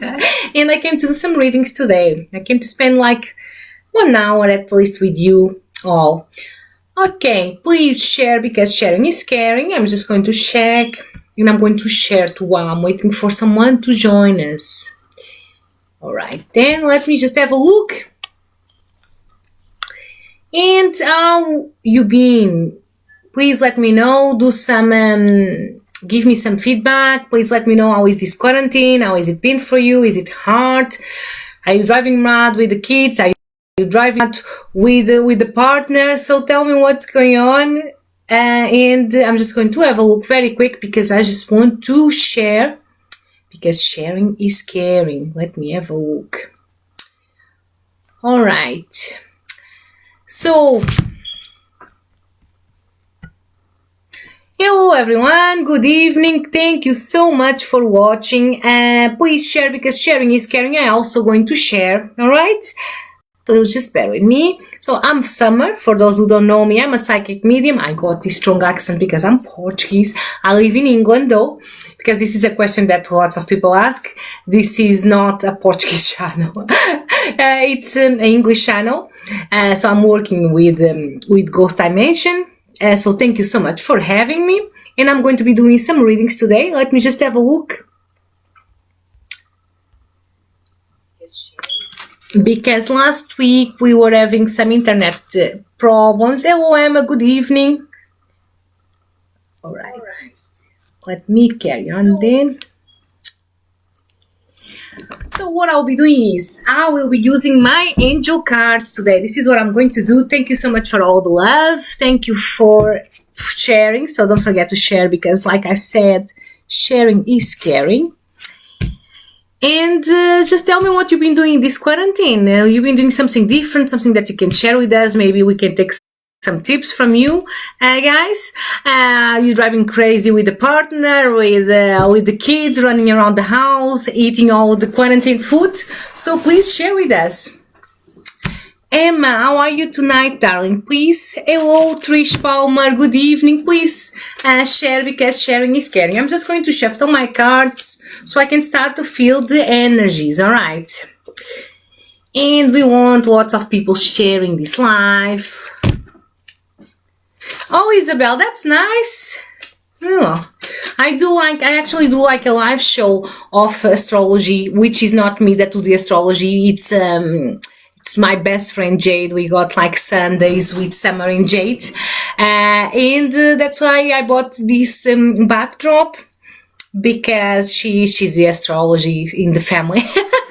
And I came to do some readings today. I came to spend like 1 hour at least with you all. Okay, please share because sharing is caring. I'm just going to check and I'm going to share too while I'm waiting for someone to join us. All right, then let me just have a look. And how you been? Please let me know. Do some, give me some feedback. Please let me know how is this quarantine? How has it been for you? Is it hard? Are you driving mad with the kids? Are you driving mad with the partner? So tell me what's going on. And I'm just going to have a look very quick because I just want to share. Because sharing is caring. Let me have a look. All right. So, hello everyone, good evening. Thank you so much for watching. Please share because sharing is caring. I'm also going to share. All right. So just bear with me. So I'm Summer. For those who don't know me, I'm a psychic medium. I got this strong accent because I'm Portuguese. I live in England though, because this is a question that lots of people ask. This is not a Portuguese channel. It's an English channel. So I'm working with Ghost Dimension. So thank you so much for having me. And I'm going to be doing some readings today. Let me just have a look. Because last week we were having some internet problems. Hello, Emma, good evening. All right. Let me carry on then. So what I'll be doing is I will be using my angel cards today. This is what I'm going to do. Thank you so much for all the love. Thank you for sharing. So don't forget to share because like I said, sharing is caring. And just tell me what you've been doing this quarantine. You've been doing something different, something that you can share with us. Maybe we can take some tips from you, guys. You're driving crazy with the partner, with the kids, running around the house, eating all the quarantine food. So please share with us. Emma, how are you tonight, darling? Please. Hello, Trish Palmer. Good evening. Please share because sharing is caring. I'm just going to shuffle my cards so I can start to feel the energies. All right. And we want lots of people sharing this live. Oh, Isabel, that's nice. Oh, I actually do like a live show of astrology, which is not me that do the astrology. It's my best friend Jade. We got like Sundays with Summer and Jade. And that's why I bought this backdrop because she's the astrology in the family.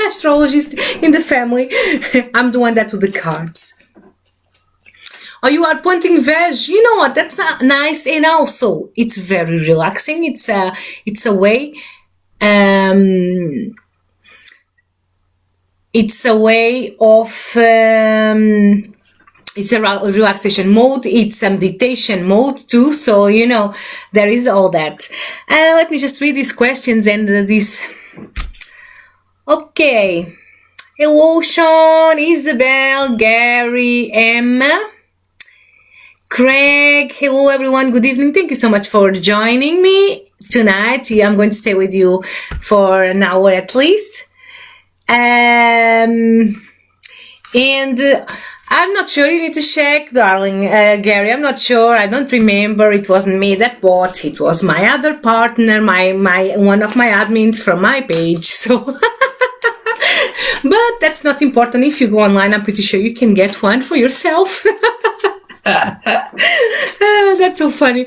Astrologist in the family. I'm the one that do the cards. Oh, you are pointing veg. You know what? That's nice. And also it's very relaxing. It's a way, it's a way of, it's a relaxation mode, it's a meditation mode too, so you know, there is all that. Let me just read these questions and this. Okay. Hello, Sean, Isabel, Gary, Emma, Craig. Hello, everyone. Good evening. Thank you so much for joining me tonight. I'm going to stay with you for an hour at least. And I'm not sure. You need to check, darling, Gary. I'm not sure. I don't remember. It wasn't me that bought. It was my other partner, my one of my admins from my page. So, but that's not important. If you go online, I'm pretty sure you can get one for yourself. That's so funny.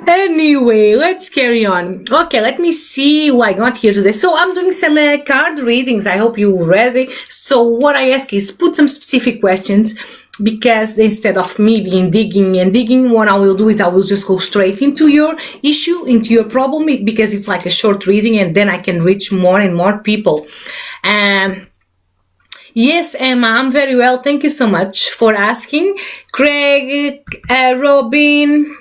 Anyway, let's carry on. Okay, let me see who I got here today. So I'm doing some card readings. I hope you're ready. So what I ask is put some specific questions because instead of me being digging, what I will do is I will just go straight into your issue, into your problem, because it's like a short reading and then I can reach more and more people. Yes, Emma, I'm very well. Thank you so much for asking. Craig, Robin.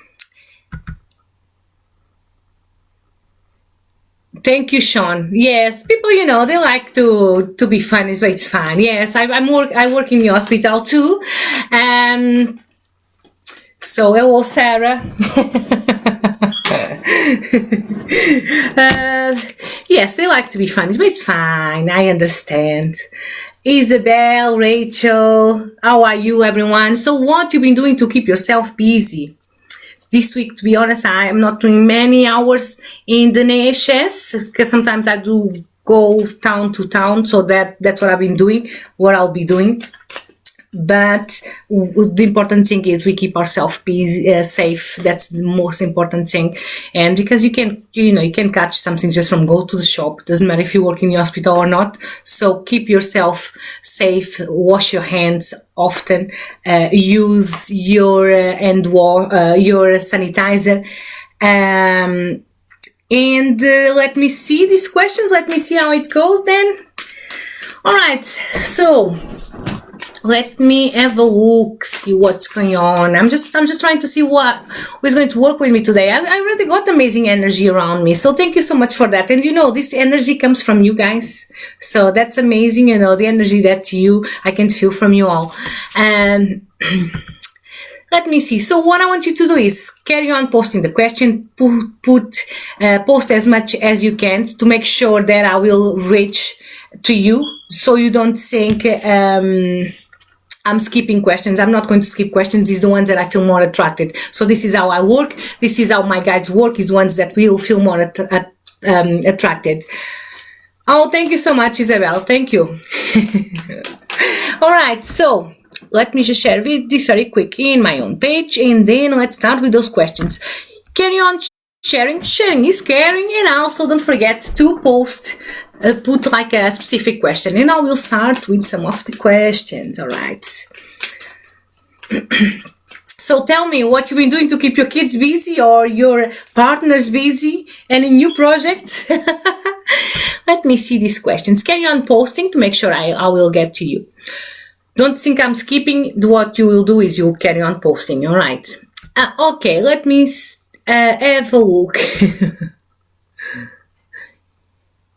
Thank you, Sean. Yes, people, you know, they like to be funny, but it's fun. Yes, I work in the hospital too. So hello, Sarah. Yes, they like to be funny, but it's fine. I understand. Isabel, Rachel, how are you, everyone? So, what you've been doing to keep yourself busy? This week, to be honest, I am not doing many hours in the NHS because sometimes I do go town to town. So that's what I've been doing, what I'll be doing. But the important thing is we keep ourselves busy, safe. That's the most important thing. And because you can catch something just from go to the shop. It doesn't matter if you work in the hospital or not. So keep yourself safe. Wash your hands often. Use your your sanitizer. And let me see these questions. Let me see how it goes then. All right. So let me have a look, see what's going on. I'm just trying to see who is going to work with me today. I already got amazing energy around me. So thank you so much for that. And this energy comes from you guys. So that's amazing, the energy that I can feel from you all. And let me see. So what I want you to do is carry on posting the question, post as much as you can to make sure that I will reach to you. So you don't think, I'm skipping questions. I'm not going to skip questions. These are the ones that I feel more attracted. So this is how I work. This is how my guides work, is ones that will feel more attracted. Oh, thank you so much, Isabel. Thank you. All right. So let me just share this very quickly in my own page. And then let's start with those questions. Carry on sharing. Sharing is caring. And also don't forget to post put like a specific question, and I will start with some of the questions. All right. So tell me what you've been doing to keep your kids busy or your partners busy, any new projects? Let me see these questions. Carry on posting to make sure I will get to you. Don't think I'm skipping. What you will do is you'll carry on posting. All right. Okay, let me have a look.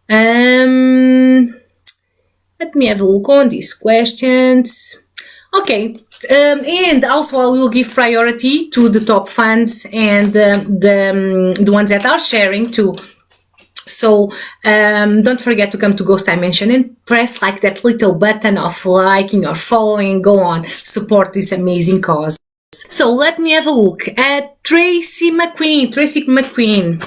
Let me have a look on these questions. Okay, and also I will give priority to the top fans and the ones that are sharing too. So don't forget to come to Ghost Dimension and press like that little button of liking or following. Go on, support this amazing cause. So let me have a look at Tracy McQueen.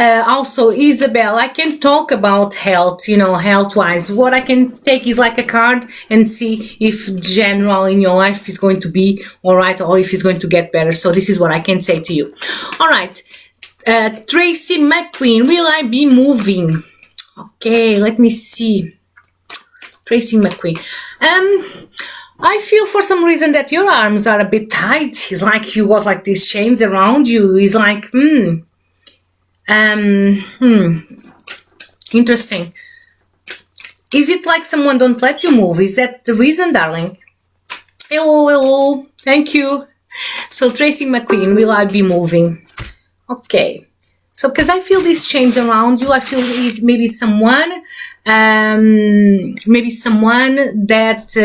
Also, Isabel, I can talk about health, health-wise. What I can take is like a card and see if general in your life is going to be all right or if it's going to get better. So this is what I can say to you. All right. Tracy McQueen, will I be moving? Okay, let me see. Tracy McQueen. I feel for some reason that your arms are a bit tight. It's like you got like these chains around you. It's like, interesting. Is it like someone don't let you move? Is that the reason, darling? Hello. Thank you. So Tracy McQueen, will I be moving? Okay. So because I feel these chains around you, I feel it's maybe someone that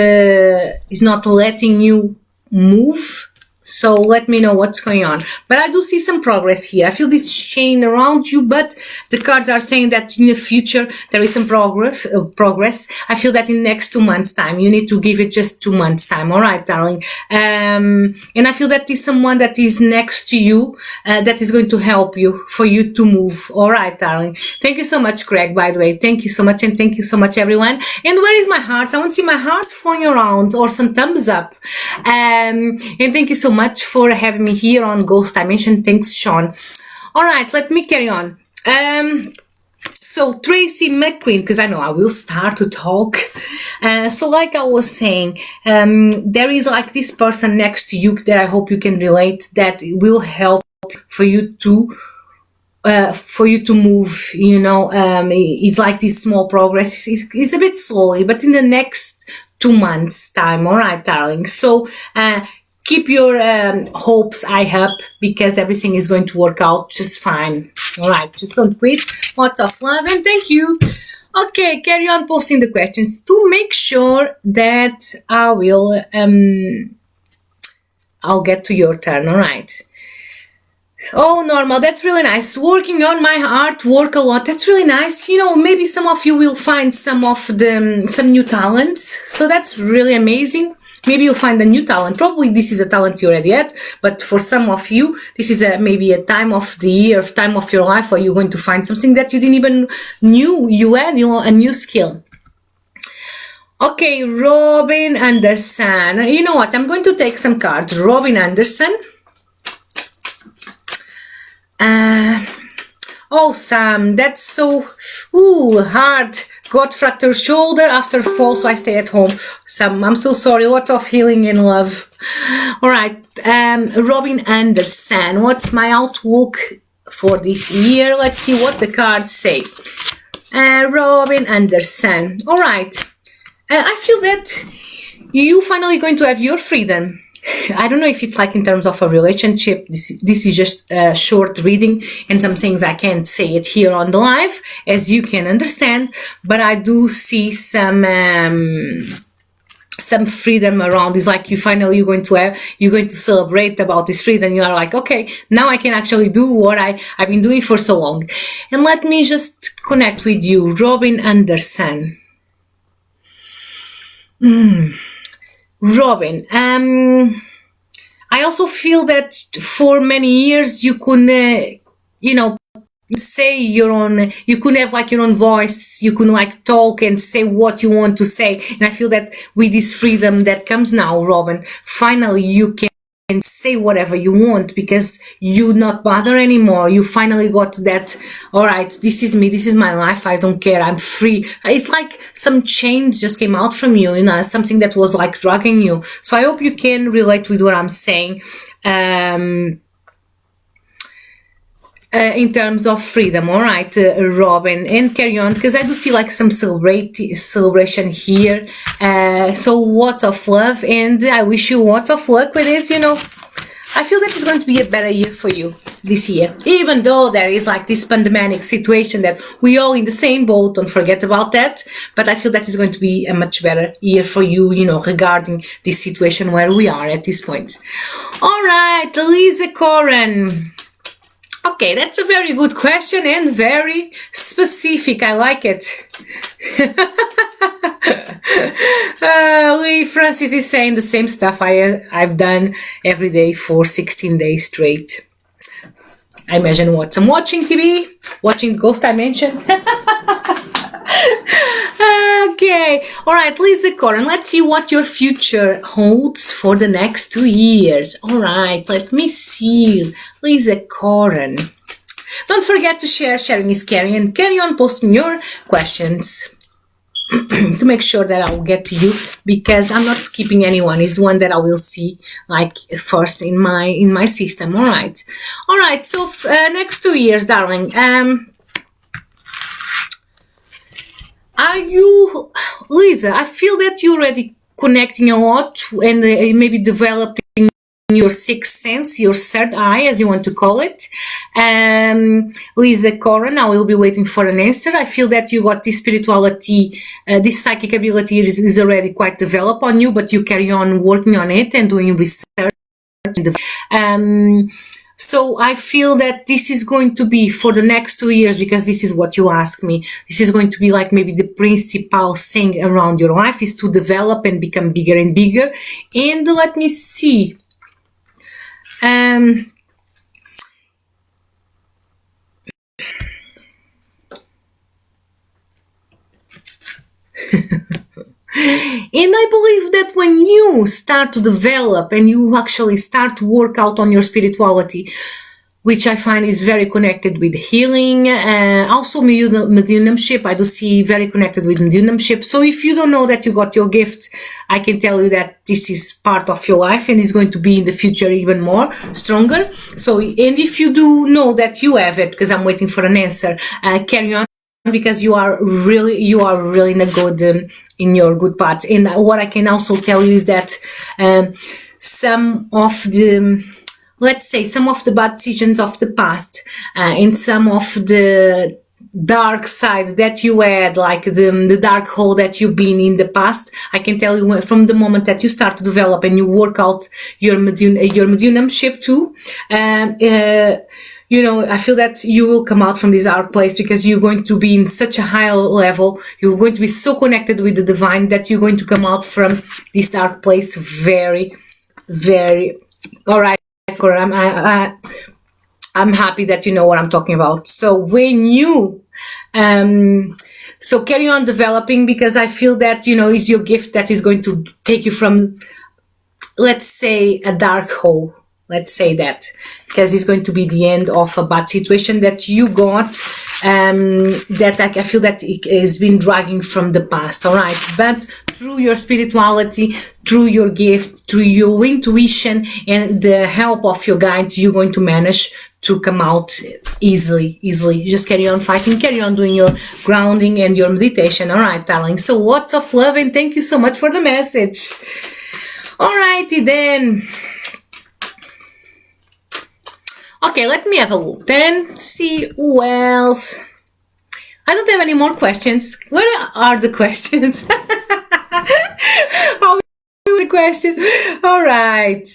is not letting you move. So let me know what's going on. But I do see some progress here. I feel this chain around you, but the cards are saying that in the future there is some progress. I feel that in the next 2 months' time, you need to give it just 2 months' time. All right, darling. And I feel that there's someone that is next to you that is going to help you for you to move. All right, darling. Thank you so much, Craig, by the way. Thank you so much, and thank you so much, everyone. And where is my heart? I want to see my heart flowing around or some thumbs up. And thank you so much for having me here on Ghost Dimension. Thanks, Sean. All right, let me carry on. So Tracy McQueen, because I know I will start to talk. So like I was saying, there is like this person next to you that I hope you can relate, that will help for you to move, it's like this small progress. It's a bit slowly, but in the next 2 months' time. All right, darling. So keep your hopes high up, because everything is going to work out just fine. All right, just don't quit. Lots of love and thank you. Okay, carry on posting the questions to make sure that I will I'll get to your turn. All right. Oh, Norma, that's really nice. Working on my artwork a lot. That's really nice. You know, maybe some of you will find some new talents. So that's really amazing. Maybe you'll find a new talent. Probably this is a talent you already had, but for some of you, this is maybe a time of the year, time of your life where you're going to find something that you didn't even knew you had, you know, a new skill. Okay, Robin Anderson. You know what? I'm going to take some cards. Robin Anderson. Oh, Sam, that's so hard. Got fractured shoulder after fall, so I stay at home. Sam, I'm so sorry. Lots of healing and love. All right, Robin Anderson. What's my outlook for this year? Let's see what the cards say. Robin Anderson. All right. I feel that you finally going to have your freedom. I don't know if it's like in terms of a relationship. This is just a short reading, and some things I can't say it here on the live, as you can understand. But I do see some freedom around. It's like you're going to celebrate about this freedom. You are like, okay, now I can actually do what I've been doing for so long. And let me just connect with you, Robin Anderson. Robin, I also feel that for many years you couldn't, say your own, you couldn't have like your own voice, you couldn't like talk and say what you want to say. And I feel that with this freedom that comes now, Robin, finally you can say whatever you want because you not bother anymore. You finally got that, all right, this is me, this is my life, I don't care, I'm free. It's like some change just came out from you, something that was like dragging you. So I hope you can relate with what I'm saying in terms of freedom. All right, Robin, and carry on, because I do see like some celebration here. So lots of love, and I wish you lots of luck with this. I feel that it's going to be a better year for you this year, even though there is like this pandemic situation that we all in the same boat. Don't forget about that. But I feel that it's going to be a much better year for you, regarding this situation where we are at this point. All right, Lisa Coren. Okay, that's a very good question and very specific. I like it. Lee Francis is saying the same stuff I've done every day for 16 days straight. I imagine what? I'm watching TV, watching Ghost Dimension. Okay, all right, Lisa Coren, let's see what your future holds for the next 2 years. All right, let me see, Lisa Coren. Don't forget to share. Sharing is caring, and carry on posting your questions to make sure that I'll get to you, because I'm not skipping anyone. It's the one that I will see like first in my system. All right. So next 2 years, darling. Are you, Lisa? I feel that you're already connecting a lot and maybe developing your sixth sense, your third eye, as you want to call it. Lisa Coren, I will be waiting for an answer. I feel that you got this spirituality, this psychic ability is already quite developed on you, but you carry on working on it and doing research. So I feel that this is going to be for the next 2 years, because this is what you asked me. This is going to be like maybe the principal thing around your life is to develop and become bigger and bigger. And let me see. And I believe that when you start to develop and you actually start to work out on your spirituality, which I find is very connected with healing, also mediumship, I do see very connected with mediumship. So if you don't know that you got your gift, I can tell you that this is part of your life and is going to be in the future even more stronger. So, and if you do know that you have it, because I'm waiting for an answer, carry on, because you are really in a good, in your good path. And what I can also tell you is that some of the bad decisions of the past and some of the dark side that you had, like the dark hole that you've been in the past, I can tell you from the moment that you start to develop and you work out your mediumship too, you know, I feel that you will come out from this dark place because you're going to be in such a high level. You're going to be so connected with the divine that you're going to come out from this dark place very, very. All right, I'm happy that you know what I'm talking about. So when you, so carry on developing, because I feel that, you know, is your gift that is going to take you from, let's say, a dark hole. Let's say that, because it's going to be the end of a bad situation that you got, that I feel that it has been dragging from the past, all right? But through your spirituality, through your gift, through your intuition, and the help of your guides, you're going to manage to come out easily. Just carry on fighting, carry on doing your grounding and your meditation, all right, darling? So lots of love, and thank you so much for the message. All righty then. Okay, let me have a look then, see who else. I don't have any more questions. Where are the questions? How the questions? All right.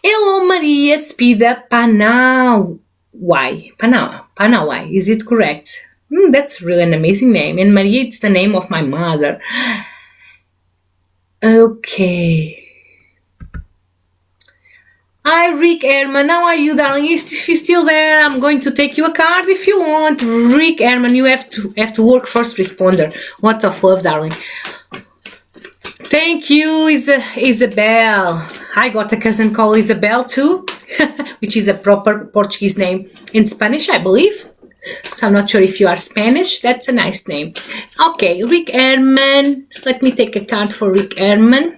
Hello, Maria Spida Panawai. Panawai, is it correct? That's really an amazing name. And Maria, it's the name of my mother. Okay. Hi, Rick Herman. How are you, darling? If you're still there, I'm going to take you a card if you want. Rick Herman, you have to work first responder. Lots of love, darling. Thank you, Isabel. I got a cousin called Isabel too, which is a proper Portuguese name in Spanish, I believe. So I'm not sure if you are Spanish. That's a nice name. Okay, Rick Herman. Let me take a card for Rick Herman.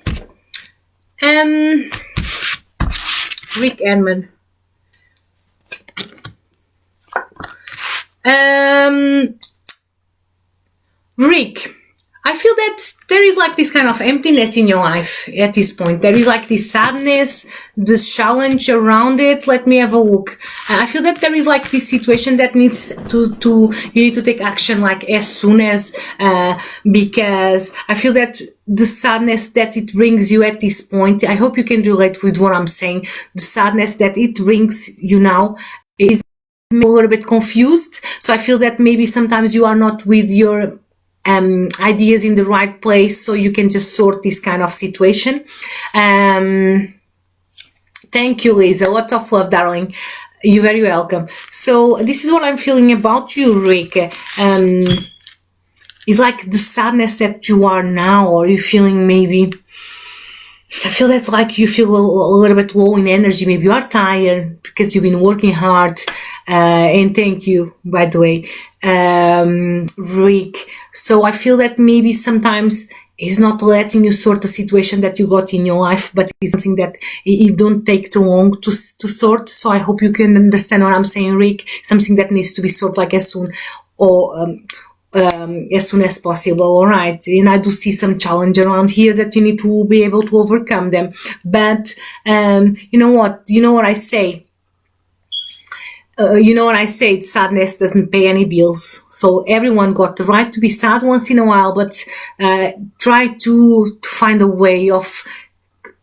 Rick Herman. Rick, I feel that there is like this kind of emptiness in your life at this point. There is like this sadness, this challenge around it. Let me have a look. I feel that there is like this situation that needs you need to take action like as soon as, because I feel that the sadness that it brings you at this point, I hope you can relate with what I'm saying. The sadness that it brings you now is a little bit confused. So I feel that maybe sometimes you are not with your ideas in the right place, so you can just sort this kind of situation. Thank you, Lisa. Lots of love, darling. You're very welcome. So this is what I'm feeling about you, Rick. It's like the sadness that you are now, or you're feeling maybe, I feel that like you feel a little bit low in energy. Maybe you are tired because you've been working hard. And thank you, by the way, Rick. So I feel that maybe sometimes it's not letting you sort the situation that you got in your life, but it's something that it don't take too long to sort. So I hope you can understand what I'm saying, Rick. Something that needs to be sorted like as soon as possible. All right. And I do see some challenge around here that you need to be able to overcome them. But you know what I say. Sadness doesn't pay any bills. So everyone got the right to be sad once in a while, but try to find a way of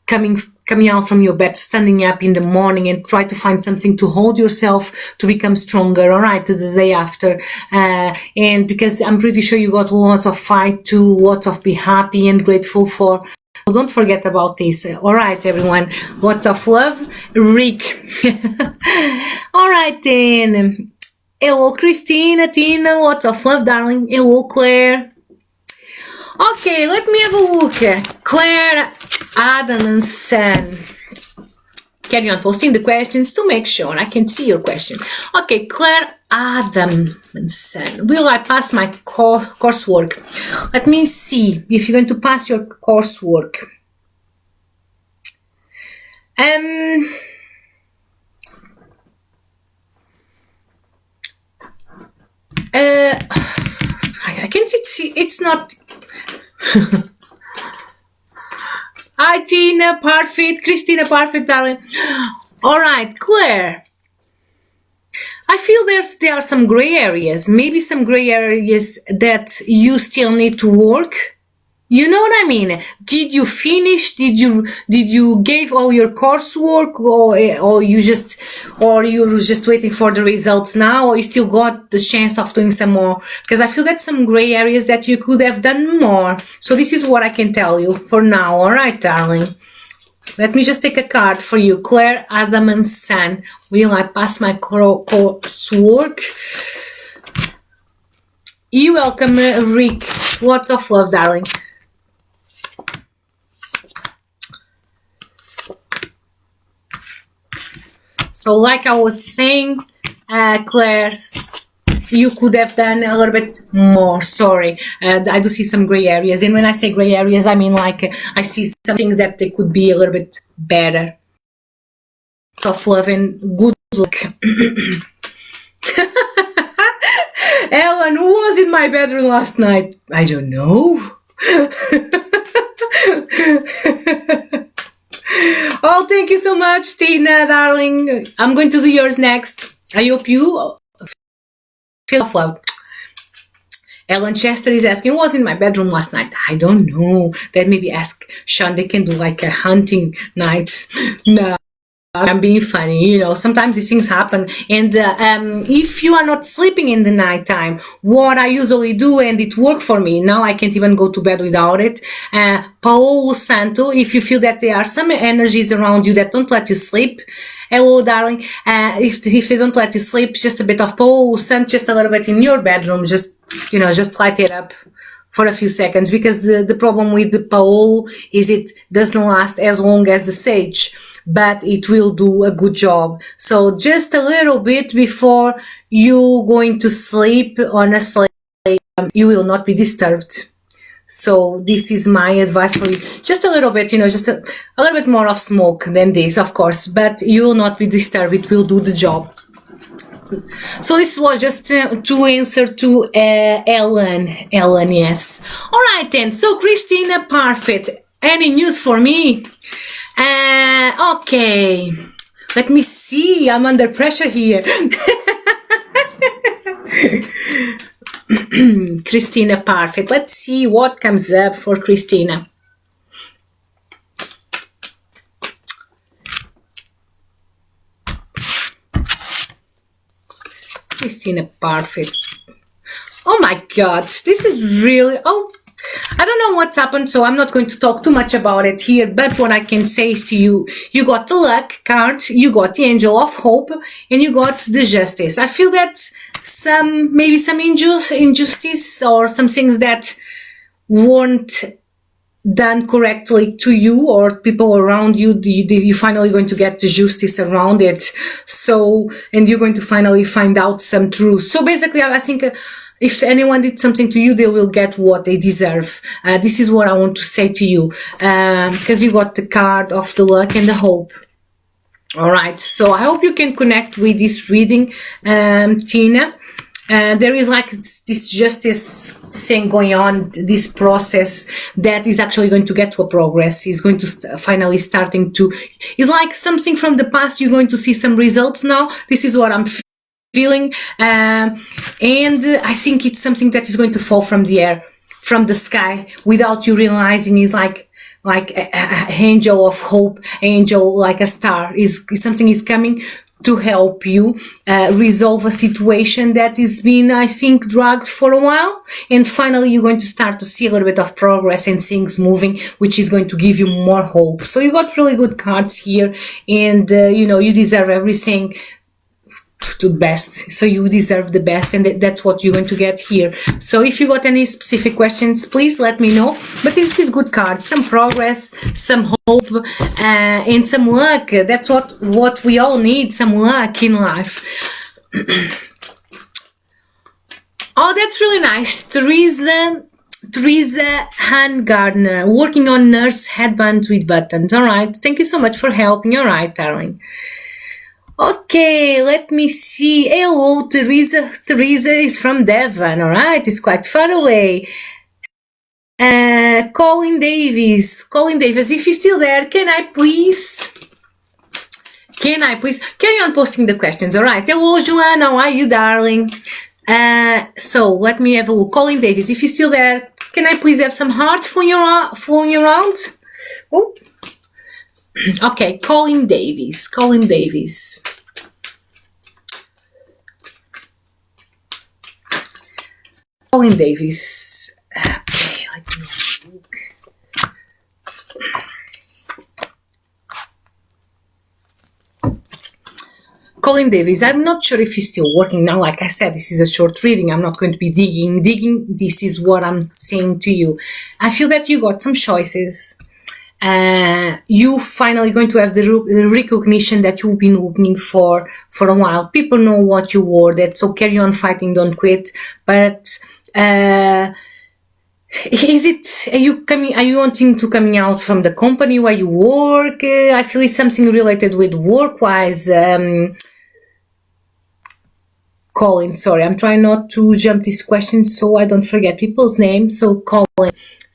coming out from your bed, standing up in the morning, and try to find something to hold yourself to become stronger, all right, the day after. And because I'm pretty sure you got lots of fight to, lots of be happy and grateful for. So don't forget about this. All right, everyone. Lots of love, Rick. All right, then. Hello, Christina, Tina. Lots of love, darling. Hello, Claire. Okay, let me have a look. Claire Adamson. Carry on posting the questions to make sure I can see your question. Okay, Claire Adamson. Will I pass my coursework? Let me see if you're going to pass your coursework. I can see it's not. Hi, Tina, perfect. Christina, perfect, darling. All right, Claire. I feel there are some gray areas, maybe some gray areas that you still need to work. You know what I mean? Did you finish? Did you gave all your coursework, or you're just waiting for the results now, or you still got the chance of doing some more? Because I feel that some gray areas that you could have done more. So this is what I can tell you for now. All right, darling. Let me just take a card for you. Claire Adamant's son. Will I pass my coursework? You're welcome, Rick. Lots of love, darling. So like I was saying, Claire, you could have done a little bit more. Sorry. I do see some gray areas. And when I say gray areas, I mean like I see some things that they could be a little bit better. Tough love and good luck. Ellen, who was in my bedroom last night? I don't know. Oh, thank you so much, Tina, darling. I'm going to do yours next. I hope you feel love. Ellen Chester is asking, who was in my bedroom last night? I don't know. Then maybe ask Sean. They can do like a hunting night. No, I'm being funny. You know, sometimes these things happen. And if you are not sleeping in the nighttime, what I usually do, and it worked for me, now I can't even go to bed without it. Paolo Santo, if you feel that there are some energies around you that don't let you sleep, hello, darling. If they don't let you sleep, just a bit of Paolo Santo, just a little bit in your bedroom, just light it up for a few seconds, because the problem with the Paolo is it doesn't last as long as the sage, but it will do a good job. So just a little bit before you going to sleep, honestly, you will not be disturbed. So this is my advice for you. Just a little bit, just a little bit more of smoke than this, of course, but you will not be disturbed. It will do the job. So this was just to answer to Ellen, yes. All right then, so Christina, perfect. Any news for me? Okay, let me see, I'm under pressure here. Christina, perfect. Let's see what comes up for Christina. Christina, perfect. Oh my God, this is really, I don't know what's happened, so I'm not going to talk too much about it here, but what I can say is to you, you got the luck card, you got the angel of hope, and you got the justice. I feel that maybe some injustice or some things that weren't done correctly to you or people around you, you're finally going to get the justice around it. So, and you're going to finally find out some truth. So basically, I think if anyone did something to you, they will get what they deserve. This is what I want to say to you, because you got the card of the luck and the hope. All right. So I hope you can connect with this reading, Tina. There is like this justice thing going on, this process that is actually going to get to a progress. Is going to finally starting to, it's like something from the past. You're going to see some results now. This is what I'm feeling. And I think it's something that is going to fall from the air, from the sky, without you realizing. Is like a angel of hope, angel like a star. Is something is coming to help you resolve a situation that has been, I think, dragged for a while. And finally, you're going to start to see a little bit of progress and things moving, which is going to give you more hope. So you got really good cards here. And, you deserve everything to the best. So you deserve the best. And that's what you're going to get here. So if you got any specific questions, please let me know. But this is good cards. Some progress, some hope, and some luck. That's what we all need, some luck in life. Oh, that's really nice. Teresa Hangardner, working on nurse headband with buttons. All right. Thank you so much for helping. All right, darling. Okay, let me see. Hello, Teresa. Teresa is from Devon. All right. It's quite far away. Colin Davis, if you're still there, can Can I please carry on posting the questions? All right. Hello, Joanne. How are you, darling? So let me have a look. Colin Davis, if you're still there, can I please have some hearts flowing around? Oh. Okay, Colin Davis. Colin Davis. Colin Davis. Okay, let me have a look. Colin Davis, I'm not sure if he's still working now. Like I said, this is a short reading. I'm not going to be digging. This is what I'm saying to you. I feel that you got some choices. You finally going to have the recognition that you've been looking for a while. People know what you were. That so carry on fighting, don't quit. But are you wanting to coming out from the company where you work? I feel it's something related with work-wise. Colin, sorry, I'm trying not to jump this question so I don't forget people's names. So Colin.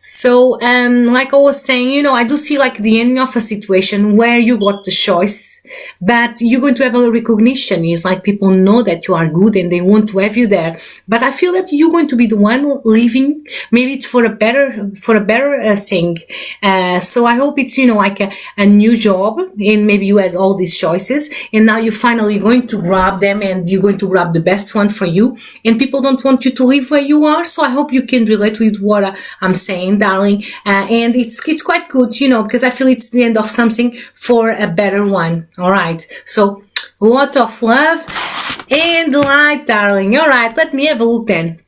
So, like I was saying, you know, I do see like the ending of a situation where you got the choice, but you're going to have a recognition. It's like people know that you are good and they want to have you there. But I feel that you're going to be the one leaving. Maybe it's for a better thing. So I hope it's, you know, like a new job, and maybe you had all these choices and now you're finally going to grab them and you're going to grab the best one for you. And people don't want you to leave where you are. So I hope you can relate with what I'm saying, darling, and it's quite good, you know, because I feel it's the end of something for a better one. All right, so lots of love and light, darling. All right, let me have a look then.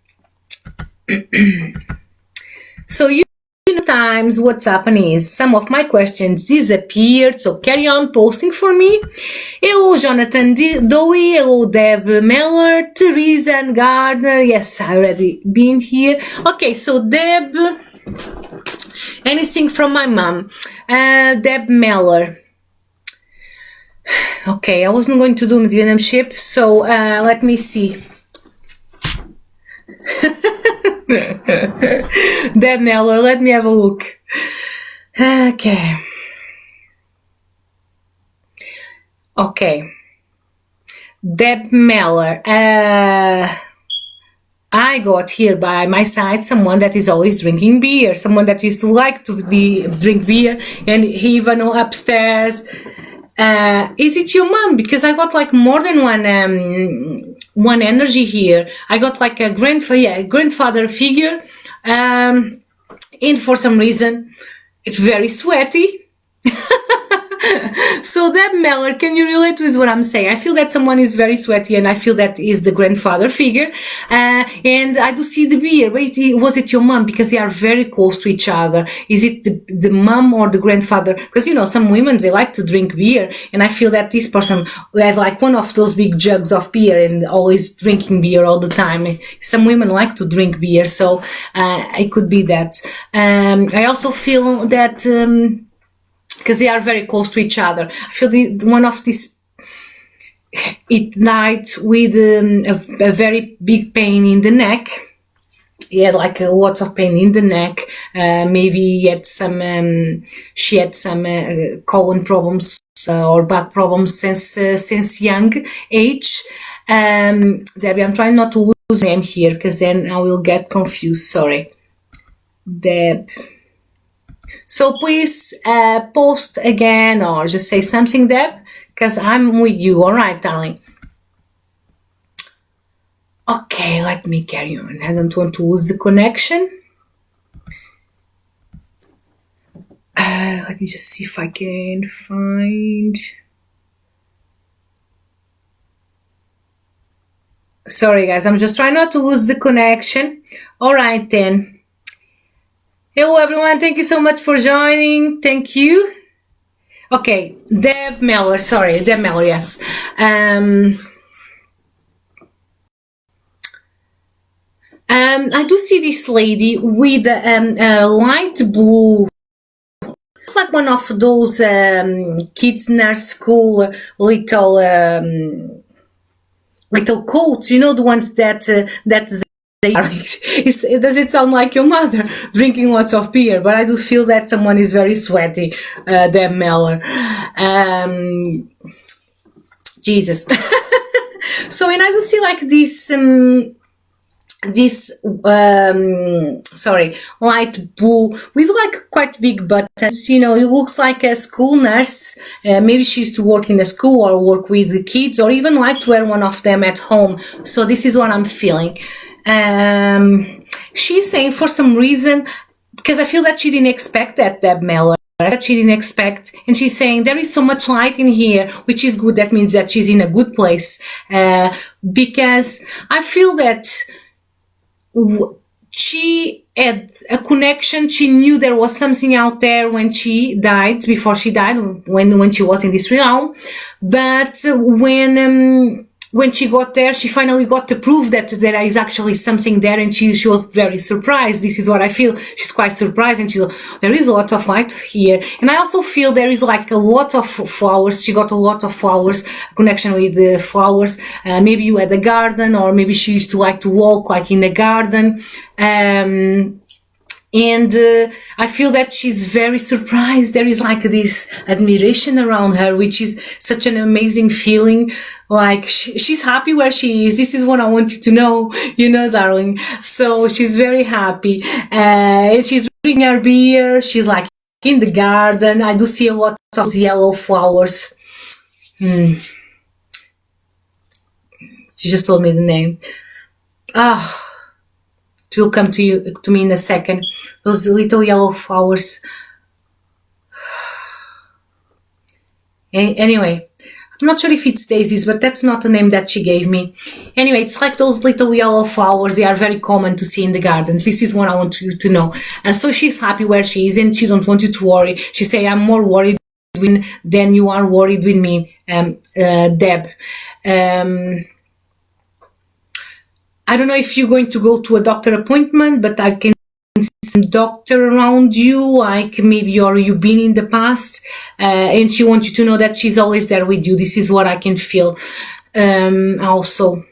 So you know, times what's happening is some of my questions disappeared, so carry on posting for me. Hello, Jonathan Dowie. Hello, Deb Meller, Teresa and Gardner. Yes, I already been here. Okay, so Deb, anything from my mom? Deb Meller. Okay, I wasn't going to do mediumship, so let me see. Deb Meller, let me have a look. Okay. Deb Meller. I got here by my side someone that is always drinking beer, someone that used to like to drink beer, and even upstairs. Is it your mom? Because I got like more than one energy here. I got like a grandfather figure, and for some reason it's very sweaty. So that Meller, can you relate with what I'm saying? I feel that someone is very sweaty, and I feel that is the grandfather figure. And I do see the beer. Wait, was it your mom? Because they are very close to each other. Is it the mom or the grandfather? Because, you know, some women, they like to drink beer, and I feel that this person has like one of those big jugs of beer and always drinking beer all the time. Some women like to drink beer, so it could be that. I also feel that because they are very close to each other, I feel one of these at night with a very big pain in the neck. He had like lots of pain in the neck. Maybe she had some colon problems or back problems since young age. Debbie, I'm trying not to lose name here because then I will get confused. Sorry, Deb. So please post again or just say something, Deb, because I'm with you. All right, darling. Okay, let me carry on. I don't want to lose the connection. Let me just see if I can find... Sorry, guys. I'm just trying not to lose the connection. All right, then. Hello, everyone. Thank you so much for joining. Thank you. Okay, Deb Meller. Sorry, Deb Meller, yes. I do see this lady with a light blue. It's like one of those kids nurse school little coats, you know, the ones that does it sound like your mother drinking lots of beer? But I do feel that someone is very sweaty, Deb Meller. Jesus. So, and I do see like this light blue with like quite big buttons. You know, it looks like a school nurse. Maybe she used to work in a school or work with the kids, or even like to wear one of them at home. So this is what I'm feeling. She's saying for some reason, because I feel that she didn't expect that, Deb Meller, that she didn't expect, and she's saying there is so much light in here, which is good. That means that she's in a good place, because I feel that she had a connection. She knew there was something out there when she died, before she died, when she was in this realm. But when she got there, she finally got to prove that there is actually something there, and she was very surprised. This is what I feel. She's quite surprised, and there is a lot of light here. And I also feel there is like a lot of flowers. She got a lot of flowers, connection with the flowers. Maybe you had a garden, or maybe she used to like to walk like in the garden. And I feel that she's very surprised. There is like this admiration around her, which is such an amazing feeling. Like she's happy where she is. This is what I want you to know, darling. So she's very happy. She's drinking her beer. She's like in the garden. I do see a lot of yellow flowers. She just told me the name. It will come to me in a second. Those little yellow flowers. Anyway, I'm not sure if it's daisies, but that's not the name that she gave me. Anyway, it's like those little yellow flowers. They are very common to see in the gardens. This is what I want you to know. And so she's happy where she is, and she don't want you to worry. She say, I'm more worried than you are worried with me, Deb. I don't know if you're going to go to a doctor appointment, but I can see some doctor around you, like maybe you've been in the past, and she wants you to know that she's always there with you. This is what I can feel. Also,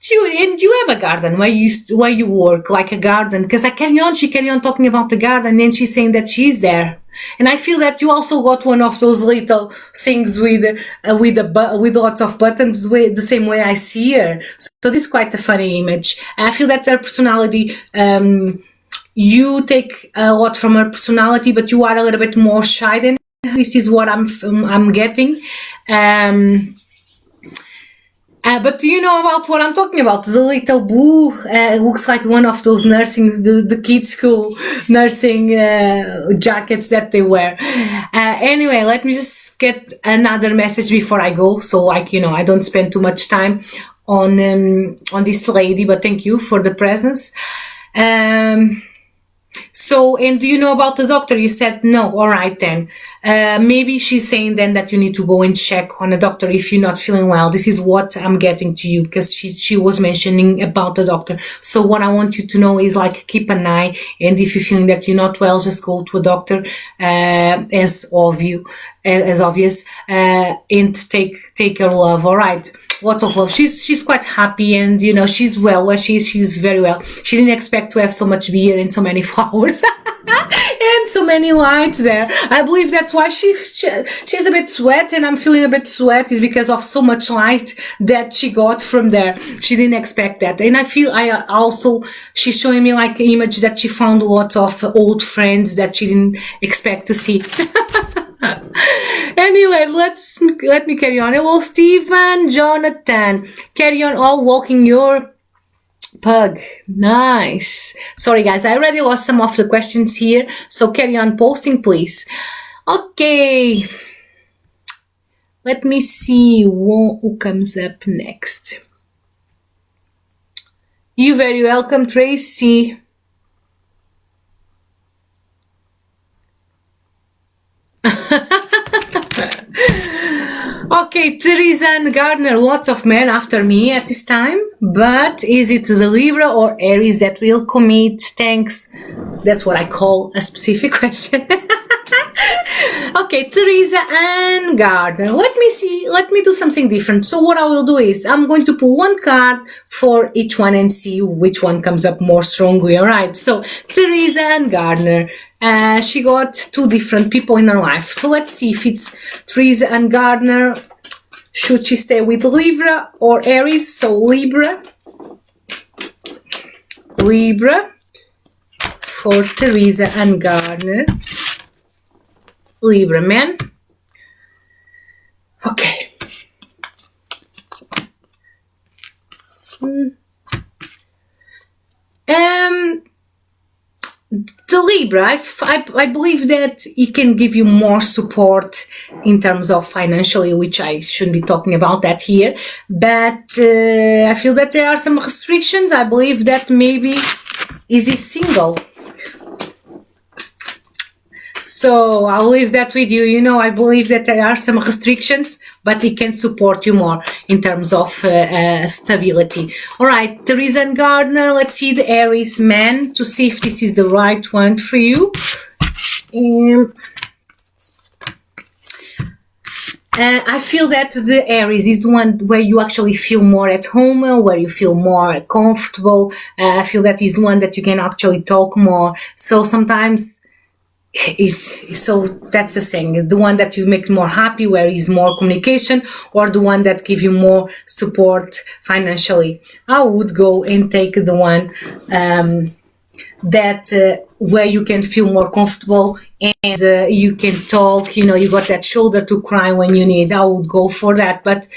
you have a garden where you work, like a garden, because she carry on talking about the garden, and she's saying that she's there. And I feel that you also got one of those little things with lots of buttons, the same way I see her. So this is quite a funny image. I feel that her personality, you take a lot from her personality, but you are a little bit more shy than her. This is what I'm getting. But do you know about what I'm talking about? The little blue looks like one of those the kids' school nursing jackets that they wear. Anyway, let me just get another message before I go. So, I don't spend too much time on this lady. But thank you for the presence. So, and do you know about the doctor? You said no. All right, then. Maybe she's saying then that you need to go and check on a doctor if you're not feeling well. This is what I'm getting to you, because she was mentioning about the doctor. So what I want you to know is like keep an eye, and if you're feeling that you're not well, just go to a doctor, as obvious, and take her love. All right. Lots of love. She's quite happy, and she's well where she is. She's very well. She didn't expect to have so much beer and so many flowers and so many lights there. I believe that's why she's a bit sweat, and I'm feeling a bit sweat is because of so much light that she got from there. She didn't expect that, and I feel she's showing me like an image that she found a lot of old friends that she didn't expect to see. Anyway, let me carry on. Hello, Stephen, Jonathan. Carry on, all walking your pug. Nice. Sorry, guys, I already lost some of the questions here, so carry on posting, please. Okay. Let me see who comes up next. You're very welcome, Tracy. Okay, Teresa and Gardner, lots of men after me at this time, but is it the Libra or Aries that will commit? Thanks. That's what I call a specific question. Okay, Teresa and Gardner. Let me see. Let me do something different. So what I will do is I'm going to pull one card for each one and see which one comes up more strongly. All right. So Teresa and Gardner. She got two different people in her life. So let's see if it's Teresa and Gardner. Should she stay with Libra or Aries? So Libra for Teresa and Gardner. Libra man. Okay. The Libra, I believe that it can give you more support in terms of financially, which I shouldn't be talking about that here. But I feel that there are some restrictions. I believe that maybe is he single. So I'll leave that with you. You know, I believe that there are some restrictions, but it can support you more in terms of stability. All right, Teresa and Gardner, let's see the Aries man to see if this is the right one for you. I feel that the Aries is the one where you actually feel more at home, where you feel more comfortable. I feel that is the one that you can actually talk more. So sometimes so that's the thing, the one that you make more happy, where is more communication, or the one that give you more support financially. I would go and take the one that where you can feel more comfortable and you can talk, you know, you got that shoulder to cry when you need. I would go for that. But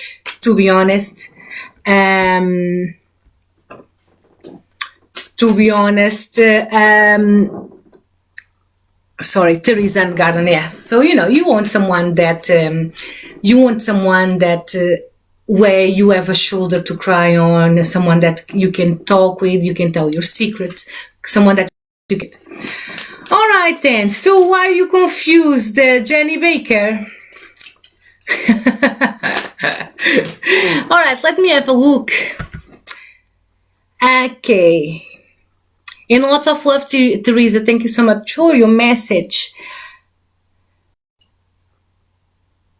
to be honest, sorry, Teresa and Gardner, yeah. So, you know, you want someone that, where you have a shoulder to cry on, someone that you can talk with, you can tell your secrets, someone that you get. All right then, so why are you confused, Jenny Baker? All right, let me have a look. Okay. And lots of love to Teresa. Thank you so much for your message.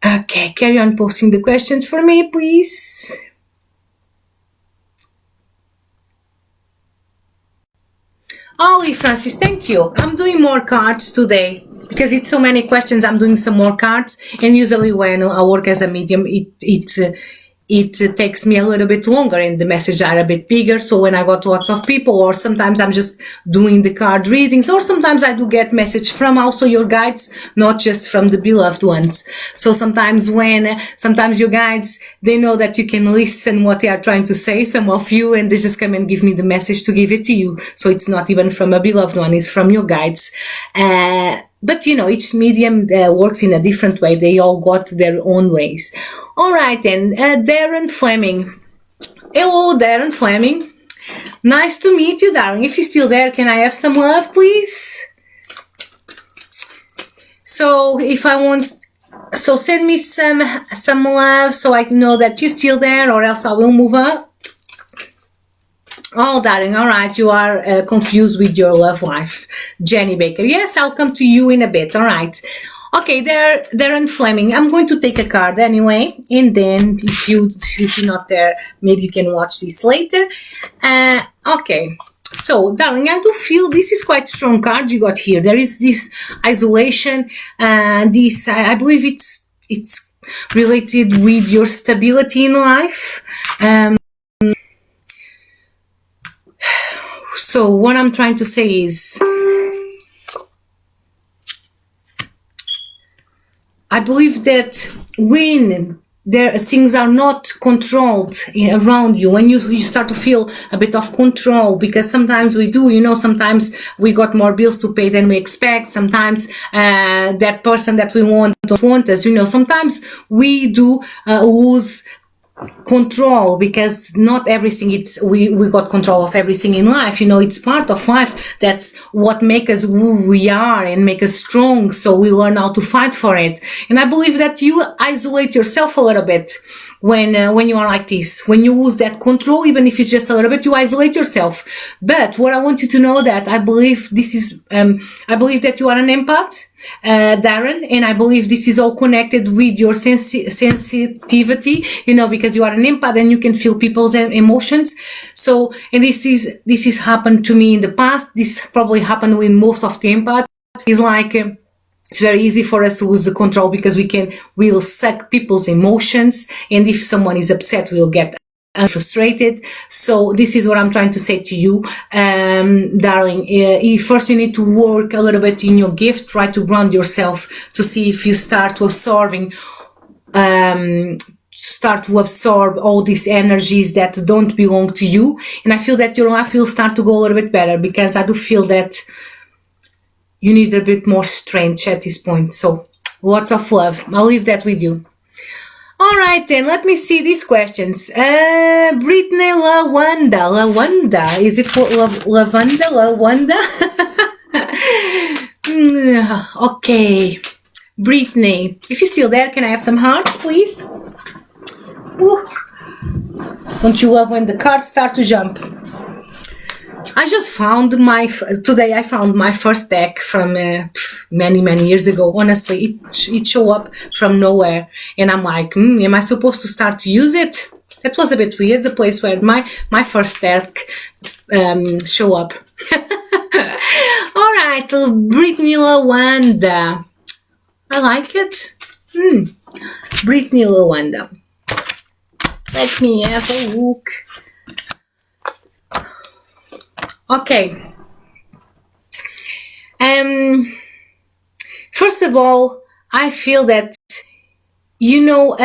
Okay, carry on posting the questions for me, please. Ollie Francis, thank you. I'm doing more cards today because it's so many questions. I'm doing some more cards, and usually when I work as a medium, it takes me a little bit longer and the messages are a bit bigger. So when I got lots of people, or sometimes I'm just doing the card readings, or sometimes I do get message from also your guides, not just from the beloved ones. So sometimes your guides, they know that you can listen what they are trying to say, some of you, and they just come and give me the message to give it to you. So it's not even from a beloved one, it's from your guides. But, you know, each medium works in a different way. They all got their own ways. All right, then. Darren Fleming. Hello, Darren Fleming. Nice to meet you, darling. If you're still there, can I have some love, please? So, send me some love so I know that you're still there, or else I will move up. Oh, darling, all right, you are confused with your love life. Jenny Baker, yes, I'll come to you in a bit, all right. Okay, Darren Fleming, I'm going to take a card anyway, and then if you're not there, maybe you can watch this later. Okay, so, darling, I do feel this is quite strong card you got here. There is this isolation, this, I believe it's related with your stability in life. So what I'm trying to say is, I believe that when things are not controlled around you, when you start to feel a bit of control, because sometimes we do, you know, sometimes we got more bills to pay than we expect. Sometimes that person that we want don't want us, you know, sometimes we do lose control, because not everything we got control of everything in life, you know, it's part of life. That's what makes us who we are and make us strong, so we learn how to fight for it. And I believe that you isolate yourself a little bit when you are like this, when you lose that control, even if it's just a little bit, you isolate yourself. But what I want you to know that I believe this is, I believe that you are an empath, Darren, and I believe this is all connected with your sensitivity, you know, because you are an empath and you can feel people's emotions. So, and this is happened to me in the past. This probably happened with most of the empaths. It's like, it's very easy for us to lose the control because we'll suck people's emotions. And if someone is upset, we'll get frustrated. So this is what I'm trying to say to you, darling. First you need to work a little bit in your gift, try to ground yourself to see if you start to absorb all these energies that don't belong to you. And I feel that your life will start to go a little bit better, because I do feel that you need a bit more strength at this point. So lots of love. I'll leave that with you. All right, then, let me see these questions. Brittany Lawanda. Is it Lavanda? Lawanda? Okay. Brittany, if you're still there, can I have some hearts, please? Ooh. Don't you love when the cards start to jump? I just found today I found my first deck from many years ago. Honestly, it showed up from nowhere, and I'm like, am I supposed to start to use it? That was a bit weird, the place where my first deck show up. All right, Brittany Lawanda. I like it. Brittany Lawanda. Let me have a look. Okay. First of all, I feel that, you know,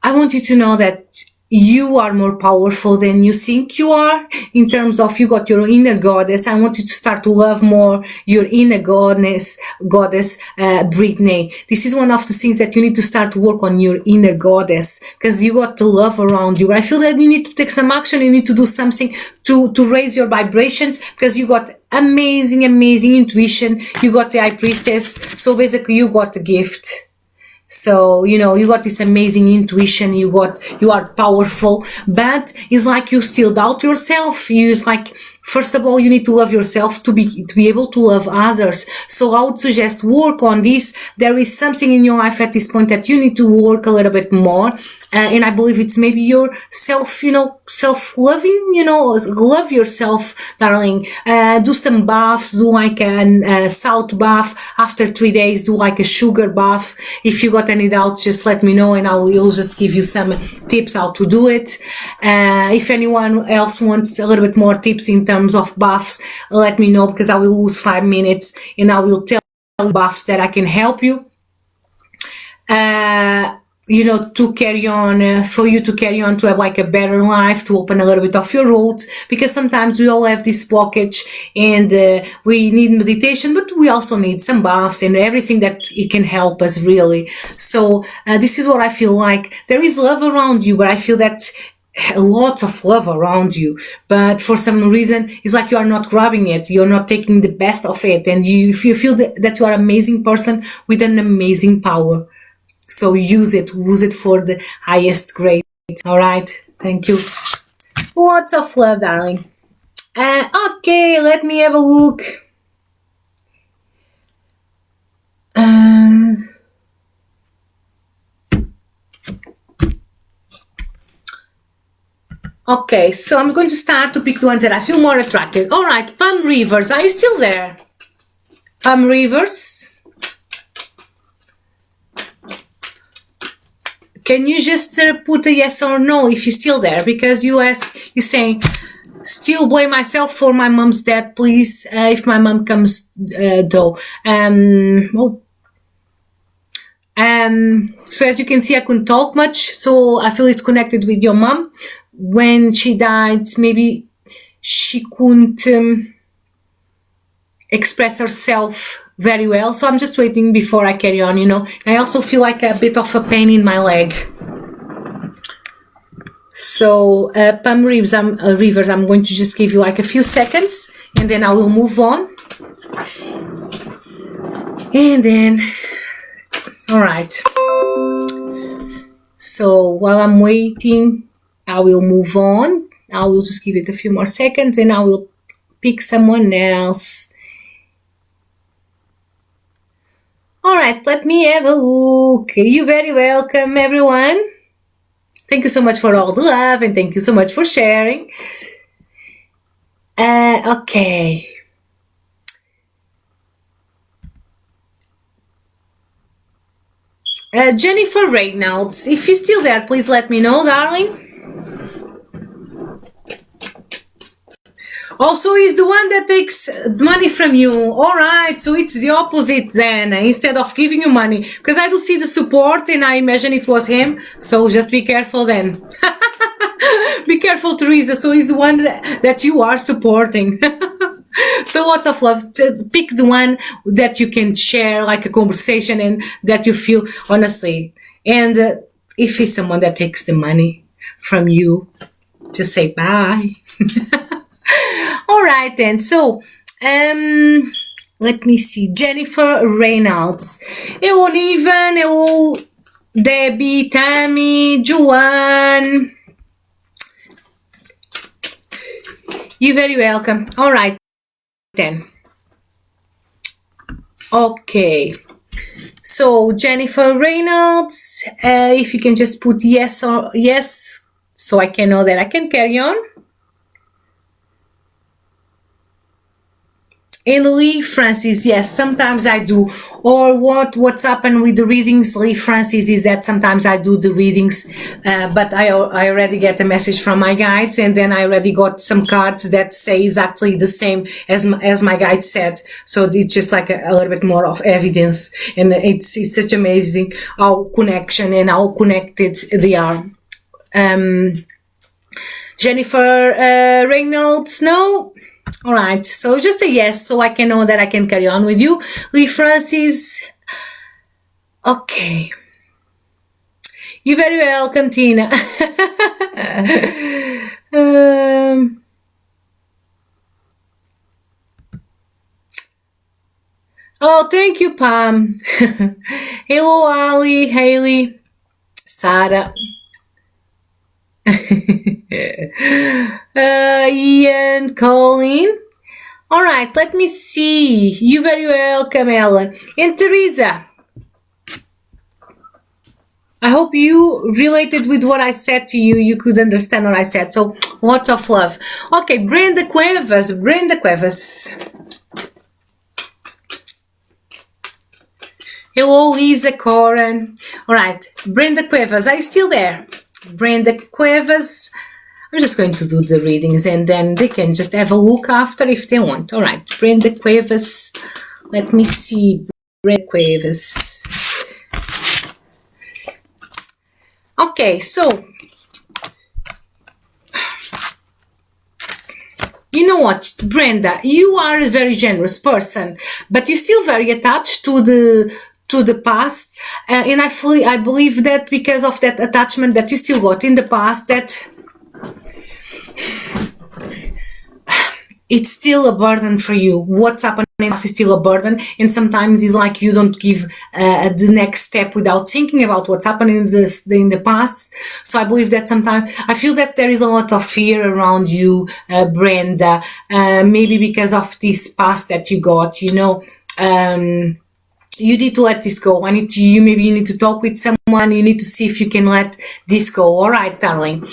I want you to know that you are more powerful than you think you are. In terms of, you got your inner goddess. I want you to start to love more your inner goddess, Brittany. This is one of the things that you need to start to work on, your inner goddess, because you got the love around you. I feel that you need to take some action. You need to do something to raise your vibrations, because you got amazing intuition. You got the High Priestess. So basically you got the gift. So, you know, you got this amazing intuition, you are powerful, but it's like you still doubt yourself. It's like, first of all, you need to love yourself to be able to love others. So I would suggest work on this. There is something in your life at this point that you need to work a little bit more. And I believe it's maybe your self-loving, love yourself, darling. Do some baths, do like a salt bath. After 3 days, do like a sugar bath. If you got any doubts, just let me know and I will just give you some tips how to do it. If anyone else wants a little bit more tips in terms of baths, let me know, because I will lose 5 minutes and I will tell you baths that I can help you. To carry on, for you to carry on to have like a better life, to open a little bit of your roads, because sometimes we all have this blockage and we need meditation, but we also need some baths and everything that it can help us, really. So this is what I feel like. There is love around you, but I feel that lots of love around you, but for some reason it's like you are not grabbing it, you're not taking the best of it, and you feel that you are an amazing person with an amazing power. So use it for the highest grade. All right. Thank you. Lots of love, darling. Okay, let me have a look. Okay, so I'm going to start to pick the ones that I feel more attracted. All right, Palm Rivers, are you still there? Palm Rivers. Can you just put a yes or no if you're still there? Because you're saying, still blame myself for my mom's death, please, if my mom comes, though. So as you can see, I couldn't talk much, so I feel it's connected with your mom. When she died, maybe she couldn't express herself very well, so I'm just waiting before I carry on, I also feel like a bit of a pain in my leg. So Palm Rivers, I'm going to just give you like a few seconds and then I will move on. And then, All right. So while I'm waiting, I will move on. I will just give it a few more seconds and I will pick someone else. All right, let me have a look. You're very welcome, everyone. Thank you so much for all the love and thank you so much for sharing. Okay. Jennifer Reynolds, if you're still there, please let me know, darling. Also, is the one that takes money from you. All right, so it's the opposite then. Instead of giving you money, because I do see the support and I imagine it was him. So just be careful then. Be careful, Teresa. So he's the one that you are supporting. So lots of love. Pick the one that you can share like a conversation and that you feel honestly. And if it's someone that takes the money from you, just say bye. All right then. So let me see. Jennifer Reynolds. Hello, Niven. Hello, Debbie, Tammy, Joanne. You're very welcome. All right then. Okay. So Jennifer Reynolds, if you can just put yes or yes, so I can know that I can carry on. And Lee Francis, yes, sometimes I do. Or what's happened with the readings, Lee Francis, is that sometimes I do the readings, but I already get a message from my guides, and then I already got some cards that say exactly the same as my guide said. So it's just like a little bit more of evidence, and it's such amazing how connection and how connected they are. Jennifer Reynolds, no. All right, so just a yes, so I can know that I can carry on with you. Lee Francis, okay. You're very welcome, Tina. Oh, thank you, Pam. Hello, Ali, Haley, Sarah. Ian, Colleen. All right, let me see. You're very welcome, Ellen. And Teresa, I hope you related with what I said to you. You could understand what I said. So lots of love. Okay, Brenda Cuevas. Hello, Lisa Coran. All right, Brenda Cuevas, are you still there? Brenda Cuevas. I'm just going to do the readings and then they can just have a look after if they want. All right, Brenda Cuevas. Let me see. Brenda Cuevas. Okay, so you know what, Brenda, you are a very generous person, but you're still very attached to the past, and I believe that because of that attachment that you still got in the past, that it's still a burden for you. What's happening is still a burden, and sometimes it's like you don't give the next step without thinking about what's happening in the past. So I believe that sometimes I feel that there is a lot of fear around you, Brenda, maybe because of this past that you got, you know. You need to let this go. You need to talk with someone. You need to see if you can let this go. All right, darling.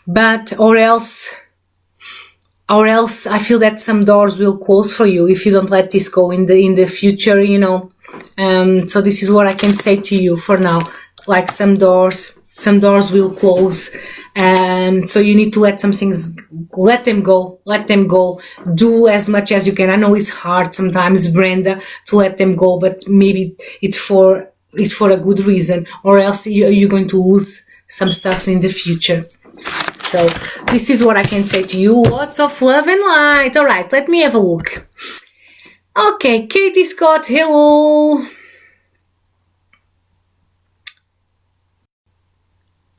But or else I feel that some doors will close for you if you don't let this go in the future, you know. So this is what I can say to you for now. Like some doors will close. So you need to let some things, let them go. Do as much as you can. I know it's hard sometimes, Brenda, to let them go, but maybe it's for a good reason, or else you're going to lose some stuff in the future. So this is what I can say to you. Lots of love and light. All right, let me have a look. Okay, Katie Scott, hello.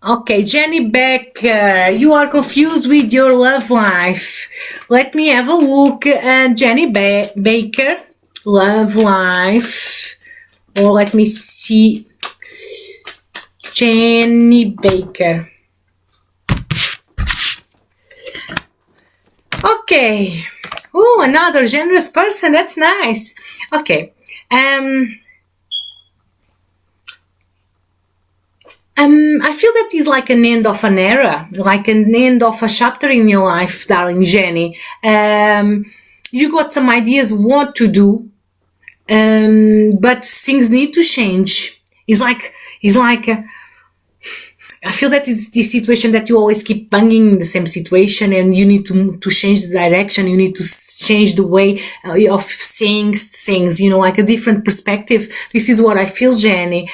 Okay, Jenny Becker, you are confused with your love life. Let me have a look. Jenny Baker, love life. or let me see, Jenny Baker. Okay. Oh, another generous person. That's nice. Okay. I feel that is like an end of an era, like an end of a chapter in your life, darling Jenny. You got some ideas what to do, but things need to change. It's like I feel that it's this situation that you always keep banging in the same situation, and you need to change the direction. You need to change the way of saying things, you know, like a different perspective. This is what I feel, Jenny.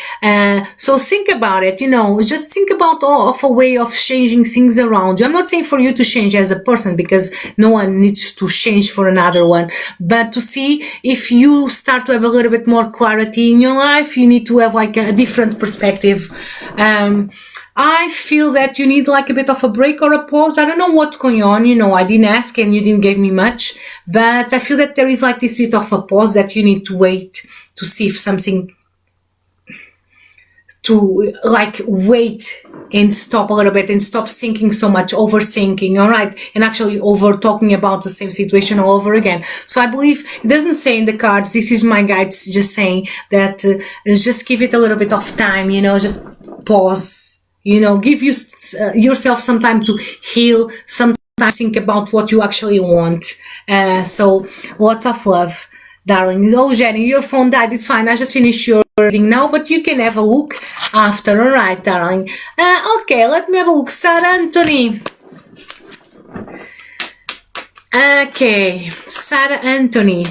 So think about it, you know, just think about of a way of changing things around you. I'm not saying for you to change as a person, because no one needs to change for another one, but to see if you start to have a little bit more clarity in your life, you need to have like a different perspective. I feel that you need like a bit of a break or a pause. I don't know what's going on. You know, I didn't ask and you didn't give me much, but I feel that there is like this bit of a pause that you need to wait to see if something, to like wait and stop a little bit and stop thinking so much, overthinking, all right, and actually over talking about the same situation all over again. So I believe it doesn't say in the cards, this is my guides just saying that just give it a little bit of time, you know, just pause, you know, give yourself some time to heal, sometimes think about what you actually want. So lots of love, darling. Oh, Jenny, your phone died. It's fine. I just finished your reading now, but you can have a look after. All right, darling. Okay, let me have a look. Sarah Anthony. Okay, Sarah Anthony.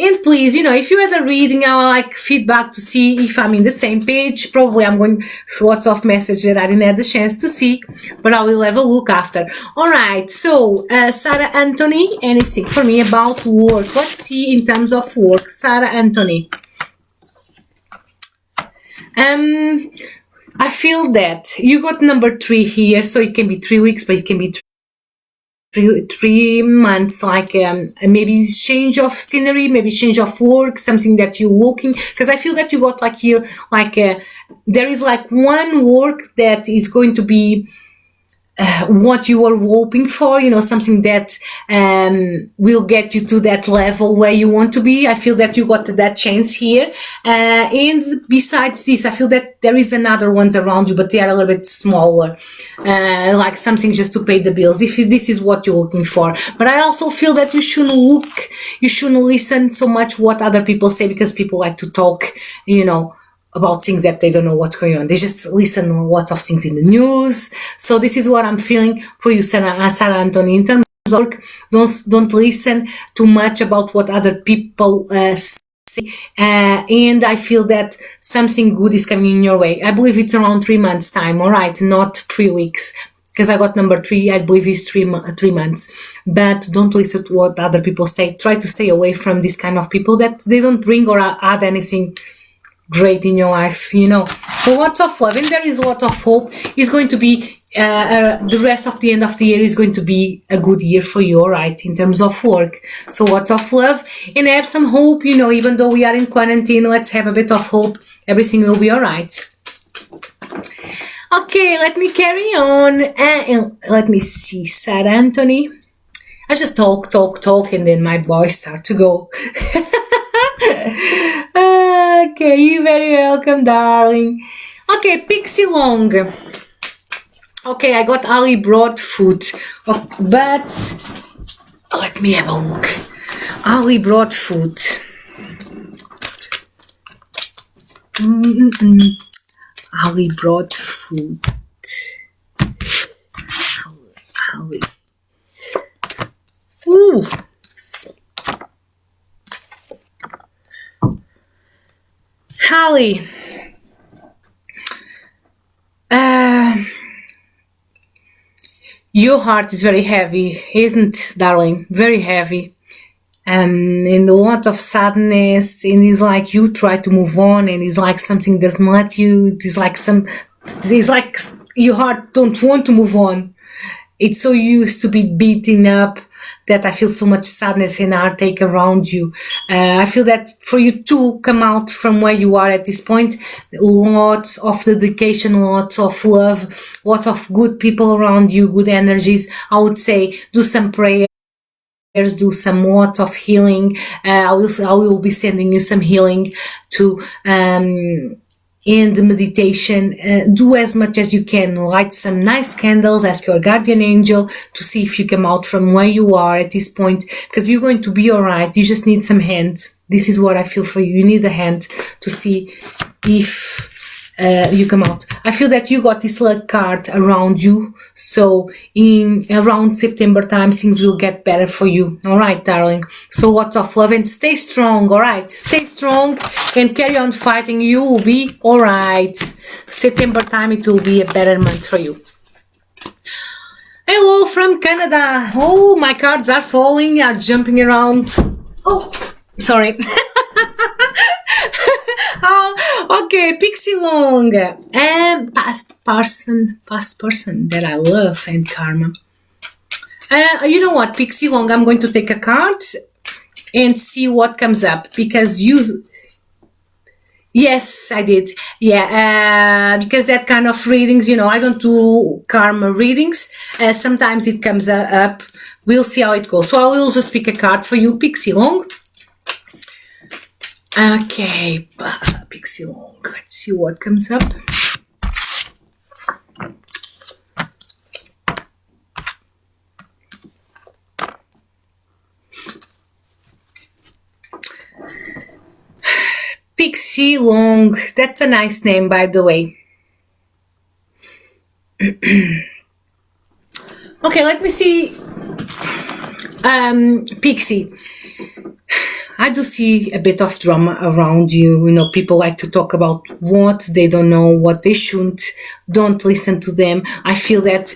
And please, you know, if you had a reading, I would like feedback to see if I'm in the same page. Probably I'm going lots of messages that I didn't have the chance to see, but I will have a look after. All right, so Sarah Anthony, anything for me about work? Let's see in terms of work. Sarah Anthony. I feel that you got number 3 here, so it can be 3 weeks, but it can be 3 months, like maybe change of scenery, maybe change of work, something that you're looking, because I feel that you got like here, like there is like one work that is going to be what you are hoping for, you know, something that will get you to that level where you want to be. I feel that you got that chance here. And besides this, I feel that there is another ones around you, but they are a little bit smaller, like something just to pay the bills, if this is what you're looking for. But I also feel that you shouldn't listen so much what other people say, because people like to talk, you know, about things that they don't know what's going on. They just listen to lots of things in the news. So this is what I'm feeling for you, Sarah Anthony. In terms of work, don't listen too much about what other people say. And I feel that something good is coming in your way. I believe it's around 3 months time, all right, not 3 weeks. Because I got number 3, I believe it's 3 months. But don't listen to what other people say. Try to stay away from this kind of people that they don't bring or add anything great in your life, you know. So lots of love, and there is a lot of hope. It's going to be the rest of the end of the year is going to be a good year for you, all right, in terms of work. So lots of love, and have some hope, you know, even though we are in quarantine, let's have a bit of hope. Everything will be all right. Okay, let me carry on. Let me see, Sarah Anthony. I just talk, and then my voice starts to go. Okay, you're very welcome, darling. Okay, Pixie Long. Okay, I got Ali Broadfoot, but let me have a look. Ali Broadfoot. Ali Broadfoot. Ali. Ooh. Holly, your heart is very heavy, isn't it, darling? Very heavy. And a lot of sadness, and it's like you try to move on, and it's like something doesn't let you. It's like your heart don't want to move on. It's so used to be beaten up that I feel so much sadness and heartache around you. I feel that for you to come out from where you are at this point, lots of dedication, lots of love, lots of good people around you, good energies. I would say do some prayer, do some lots of healing. I will be sending you some healing to in the meditation. Do as much as you can. Light some nice candles, ask your guardian angel to see if you come out from where you are at this point, because you're going to be all right. You just need some hand. This is what I feel for you. You need a hand to see if you come out. I feel that you got this luck card around you, so in around September time things will get better for you. All right, darling, so lots of love and stay strong. All right, stay strong and carry on fighting. You will be all right. September time, it will be a better month for you. Hello from Canada. Oh, my cards are falling, are jumping around. Oh, sorry. Oh, okay, Pixie Long, past person that I love, and karma. You know what, Pixie Long, I'm going to take a card and see what comes up, because you... Yes, I did. Yeah, because that kind of readings, you know, I don't do karma readings. Sometimes it comes up. We'll see how it goes. So I will just pick a card for you, Pixie Long. Okay, Pixie Long. Let's see what comes up. Pixie Long. That's a nice name, by the way. Okay, let me see. Pixie. I do see a bit of drama around you. You know, people like to talk about what they don't know, what they shouldn't. Don't listen to them. I feel that.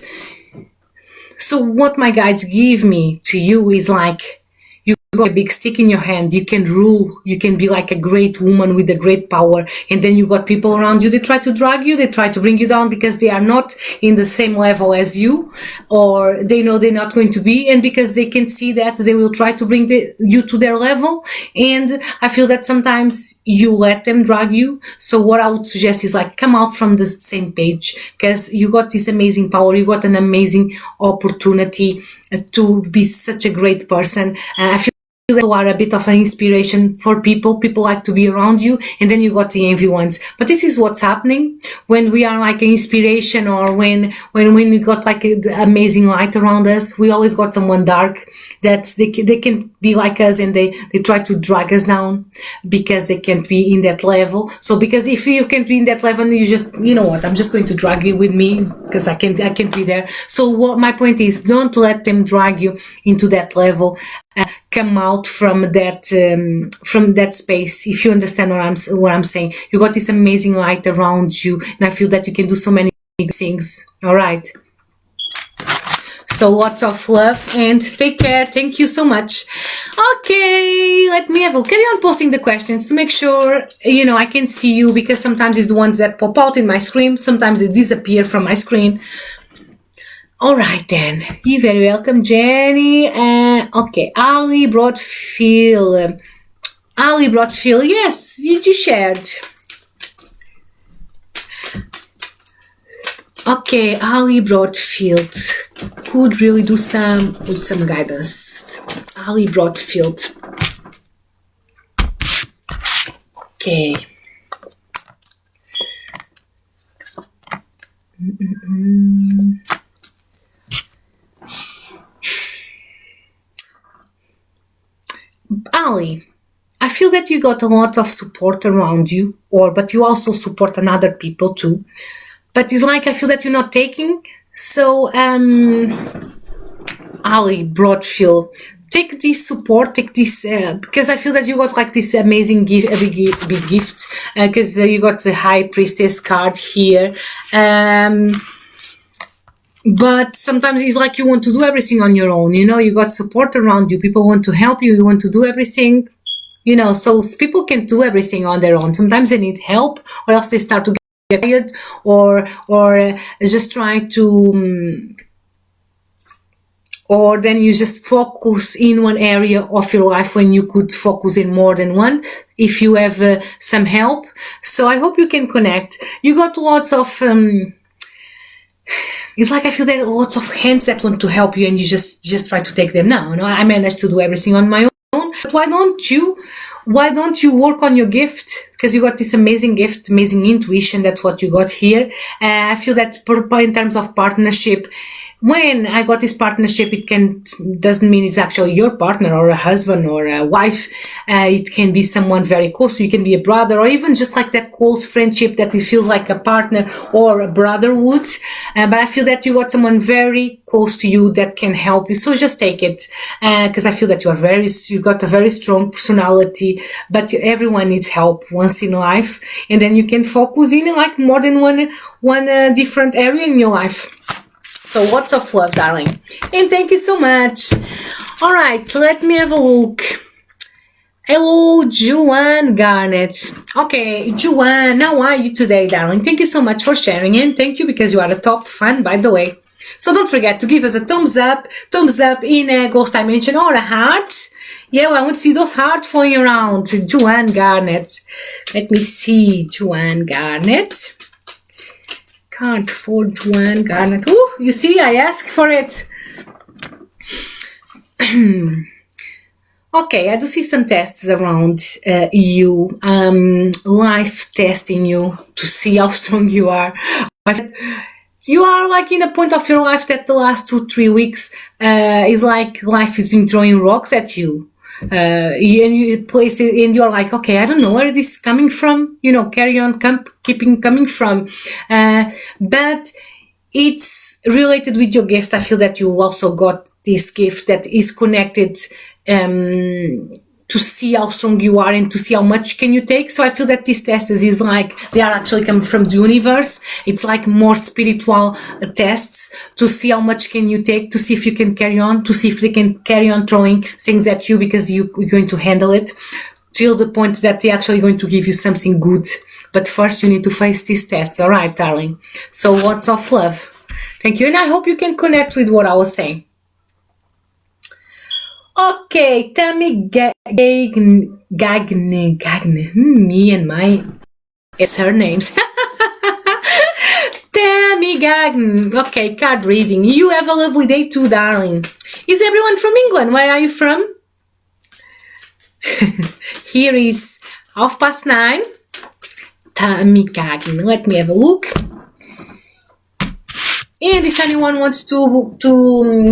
So what my guides give me to you is like, you got a big stick in your hand. You can rule. You can be like a great woman with a great power. And then you got people around you. They try to drag you. They try to bring you down because they are not in the same level as you, or they know they're not going to be. And because they can see that, they will try to bring you to their level. And I feel that sometimes you let them drag you. So what I would suggest is like, come out from the same page, because you got this amazing power. You got an amazing opportunity to be such a great person. I feel you are a bit of an inspiration for people. People like to be around you, and then you got the envy ones. But this is what's happening when we are like an inspiration, or when we got like an amazing light around us. We always got someone dark that they can be like us, and they try to drag us down because they can't be in that level. So because if you can't be in that level, you just, you know what, I'm just going to drag you with me because I can't be there. So what my point is, don't let them drag you into that level. Come out from that space. If you understand what I'm saying, you got this amazing light around you, and I feel that you can do so many things. All right. So lots of love and take care. Thank you so much. Okay, let me carry on posting the questions to make sure, you know, I can see you, because sometimes it's the ones that pop out in my screen. Sometimes they disappear from my screen. All right, then. You're very welcome, Jenny. Okay, Ali Broadfield. Ali Broadfield, yes, you shared. Okay, Ali Broadfield could really do with some guidance. Ali Broadfield. Okay. Ali, I feel that you got a lot of support around you, but you also support another people too. But it's like, I feel that you're not taking. So, Ali Broadfield, take this support, take this, because I feel that you got like this amazing gift, a big gift, because you got the High Priestess card here. But sometimes it's like you want to do everything on your own, you know, you got support around you, people want to help you, you want to do everything, you know, so people can do everything on their own. Sometimes they need help, or else they start to get tired, or just try to or then you just focus in one area of your life when you could focus in more than one if you have some help. So I hope you can connect. You got lots of it's like I feel there are lots of hands that want to help you and you just try to take them. No, I managed to do everything on my own. But why don't you work on your gift? Because you got this amazing gift, amazing intuition. That's what you got here. I feel that in terms of partnership, when I got this partnership, doesn't mean it's actually your partner or a husband or a wife. It can be someone very close. So you can be a brother or even just like that close friendship that it feels like a partner or a brotherhood. But I feel that you got someone very close to you that can help you. So just take it. Because I feel that you got a very strong personality, but everyone needs help once in life. And then you can focus in like more than one different area in your life. So lots of love, darling. And thank you so much. All right, let me have a look. Hello, Joanne Garnett. Okay, Joanne, how are you today, darling? Thank you so much for sharing, and thank you because you are a top fan, by the way. So don't forget to give us a thumbs up in a ghost dimension or a heart. Yeah, well, I want to see those hearts flying around. Joanne Garnett. Let me see, Joanne Garnett. Card for Joanne Garnett. Ooh, you see, I asked for it. Okay, I do see some tests around you. Life testing you to see how strong you are. You are like in a point of your life that the last 2-3 weeks is like life has been throwing rocks at you. And you place it and you're like, okay, I don't know where this is coming from, carry on, keeping coming from, but it's related with your gift. I feel that you also got this gift that is connected to see how strong you are and to see how much can you take. So I feel that these tests is like they are actually coming from the universe. It's like more spiritual tests to see how much can you take, to see if you can carry on, to see if they can carry on throwing things at you because you're going to handle it till the point that they're actually going to give you something good. But first you need to face these tests. All right, darling. So lots of love. Thank you. And I hope you can connect with what I was saying. Okay, Tammy Gagne, me and my surnames. Tammy Gagne. Okay, card reading. You have a lovely day too, darling. Is everyone from England? Where are you from? Here is 9:30. Tammy Gagne. Let me have a look. And if anyone wants to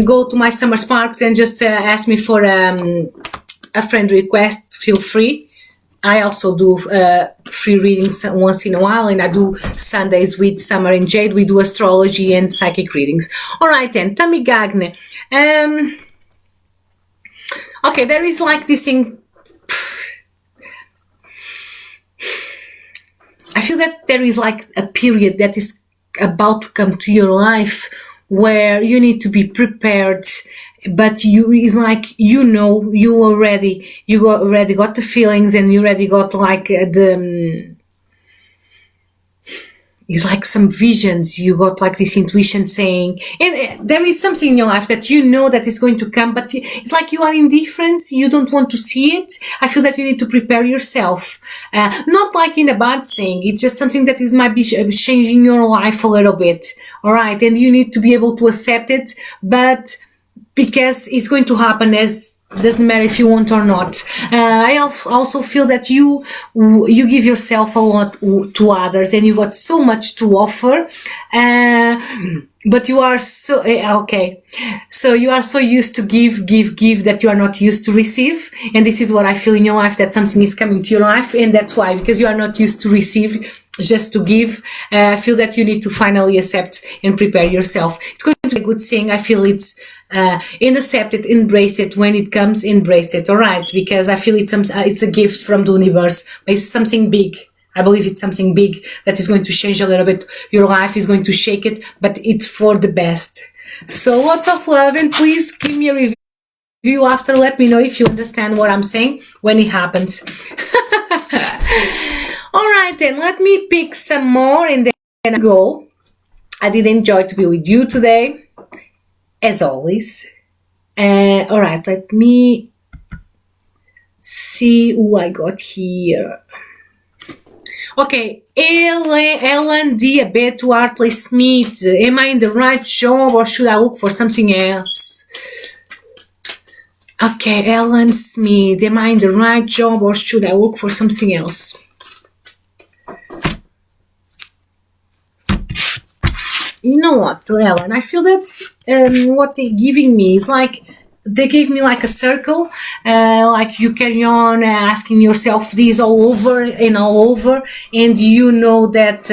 go to my Summer Sparks and just ask me for a friend request, feel free. I also do free readings once in a while, and I do Sundays with Summer and Jade. We do astrology and psychic readings. All right then, Tammy Gagne. Okay, there is like this thing. I feel that there is like a period that is about to come to your life where you need to be prepared, but you already got the feelings and you already got like it's like some visions. You got like this intuition saying, and there is something in your life that you know that is going to come, but it's like you are indifferent. You don't want to see it. I feel that you need to prepare yourself. Not like in a bad thing. It's just something that might be changing your life a little bit. All right. And you need to be able to accept it, but because it's going to happen doesn't matter if you want or not. I also feel that you give yourself a lot to others and you got so much to offer, but you are so okay. So you are so used to give that you are not used to receive. And this is what I feel in your life, that something is coming to your life, and that's why, because you are not used to receive, just to give. I feel that you need to finally accept and prepare yourself. It's going to be a good thing. I feel it's and accept it, embrace it. When it comes, embrace it. All right, because I feel it's a gift from the universe. It's something big. I believe it's something big that is going to change a little bit. Your life is going to shake it, but it's for the best. So lots of love, and please give me a review after. Let me know if you understand what I'm saying when it happens. All right, then let me pick some more and then go. I did enjoy to be with you today, as always. All right, let me see who I got here. Okay, Ellen Diabetes Hartley Smith. Am I in the right job or should I look for something else? Okay, Ellen Smith. Am I in the right job or should I look for something else? You know what, Ellen? I feel that what they're giving me is like they gave me like a circle, like you carry on asking yourself this all over and all over, and you know that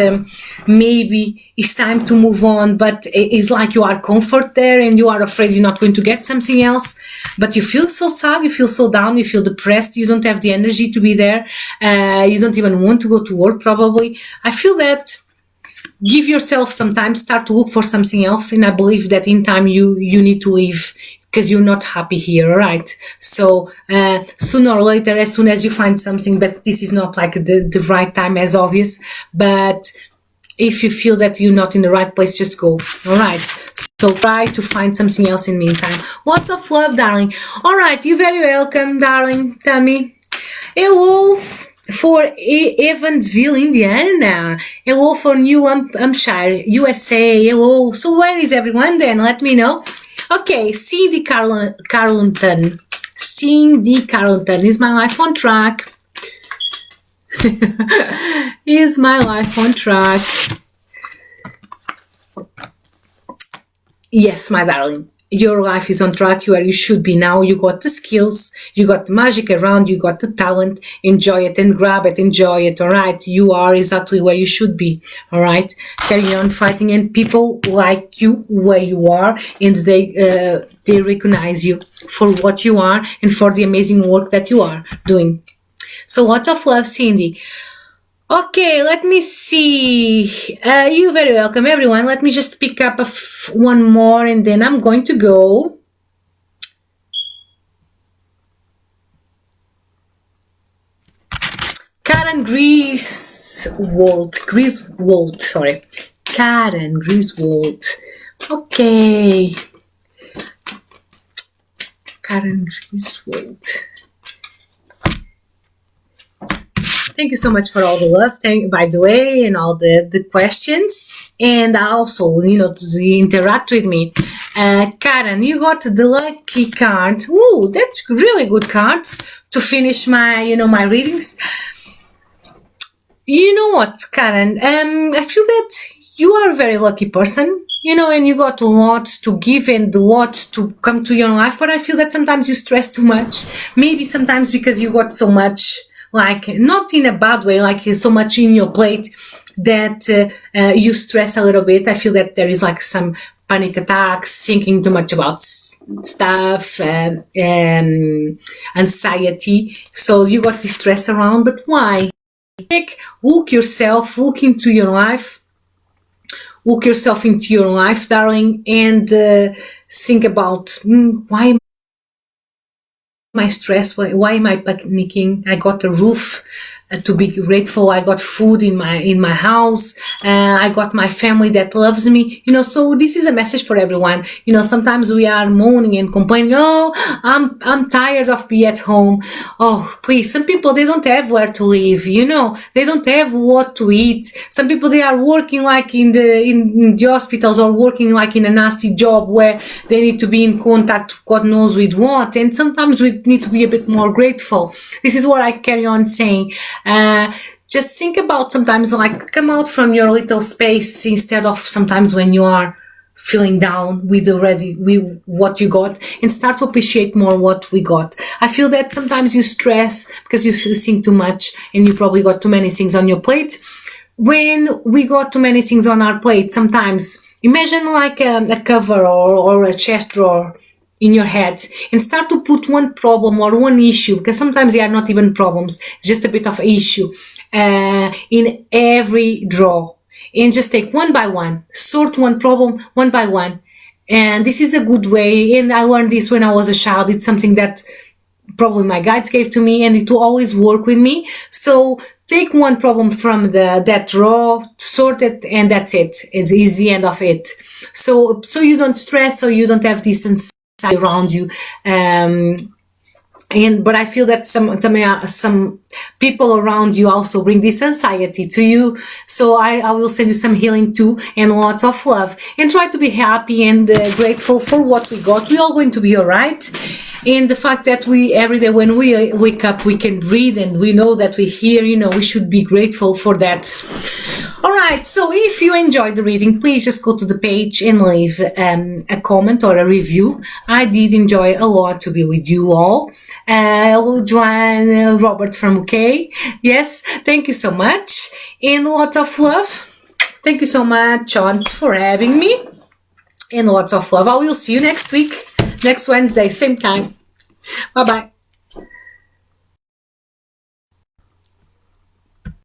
maybe it's time to move on, but it's like you are comfort there and you are afraid you're not going to get something else, but you feel so sad, you feel so down, you feel depressed, you don't have the energy to be there, you don't even want to go to work probably. I feel that give yourself some time, start to look for something else, and I believe that in time you need to leave because you're not happy here, right? So sooner or later, as soon as you find something, but this is not like the right time as obvious, but if you feel that you're not in the right place, just go, all right? So try to find something else in the meantime. Lots of love, darling. All right, you're very welcome, darling, Tammy. Hello for Evansville, Indiana. Hello for New Hampshire, USA. Hello. So where is everyone then? Let me know. Okay, Cindy Carlton. Cindy Carlton. Is my life on track? Is my life on track? Yes, my darling. Your life is on track where you should be now. You got the skills, you got the magic around, you got the talent. Enjoy it and grab it, enjoy it, all right? You are exactly where you should be, all right? Carry on fighting, and people like you where you are, and they recognize you for what you are and for the amazing work that you are doing. So lots of love, Cindy. Okay, let me see. You're very welcome, everyone. Let me just pick up one more and then I'm going to go. Karen Griswold, sorry. Karen Griswold. Okay. Karen Griswold. Thank you so much for all the love, by the way, and all the questions. And also, to interact with me. Karen, you got the lucky card. Ooh, that's really good cards to finish my, my readings. You know what, Karen? I feel that you are a very lucky person, and you got a lot to give and a lot to come to your life. But I feel that sometimes you stress too much. Maybe sometimes because you got so much, like not in a bad way, like so much in your plate that you stress a little bit. I feel that there is like some panic attacks, thinking too much about stuff, anxiety. So you got this stress around, but why? Look into your life, darling, and think about why am I stressed? Why am I panicking? I got a roof to be grateful. I got food in my house. I got my family that loves me. So this is a message for everyone. Sometimes we are moaning and complaining. Oh, I'm tired of being at home. Oh, please. Some people, they don't have where to live. They don't have what to eat. Some people, they are working like in the hospitals or working like in a nasty job where they need to be in contact, God knows with what. And sometimes we need to be a bit more grateful. This is what I carry on saying. Just think about sometimes, like, come out from your little space instead of sometimes when you are feeling down with what you got, and start to appreciate more what we got. I feel that sometimes you stress because you think too much and you probably got too many things on your plate. When we got too many things on our plate, sometimes imagine like a cover or a chest drawer in your head, and start to put one problem or one issue, because sometimes they are not even problems, it's just a bit of issue, in every drawer, and just take one by one, sort one problem one by one. And this is a good way, and I learned this when I was a child. It's something that probably my guides gave to me, and it will always work with me. So take one problem from that drawer, sort it, and that's it. It's the end of it. So you don't stress, so you don't have this around you. But I feel that some people around you also bring this anxiety to you. So I will send you some healing too, and lots of love. And try to be happy and grateful for what we got. We're all going to be all right. And the fact that every day when we wake up, we can breathe and we know that we're here, we should be grateful for that. All right, so if you enjoyed the reading, please just go to the page and leave a comment or a review. I did enjoy a lot to be with you all. Joanne, Robert from UK. Yes, thank you so much. And lots of love. Thank you so much, John, for having me. And lots of love. I will see you next week, next Wednesday, same time. Bye-bye.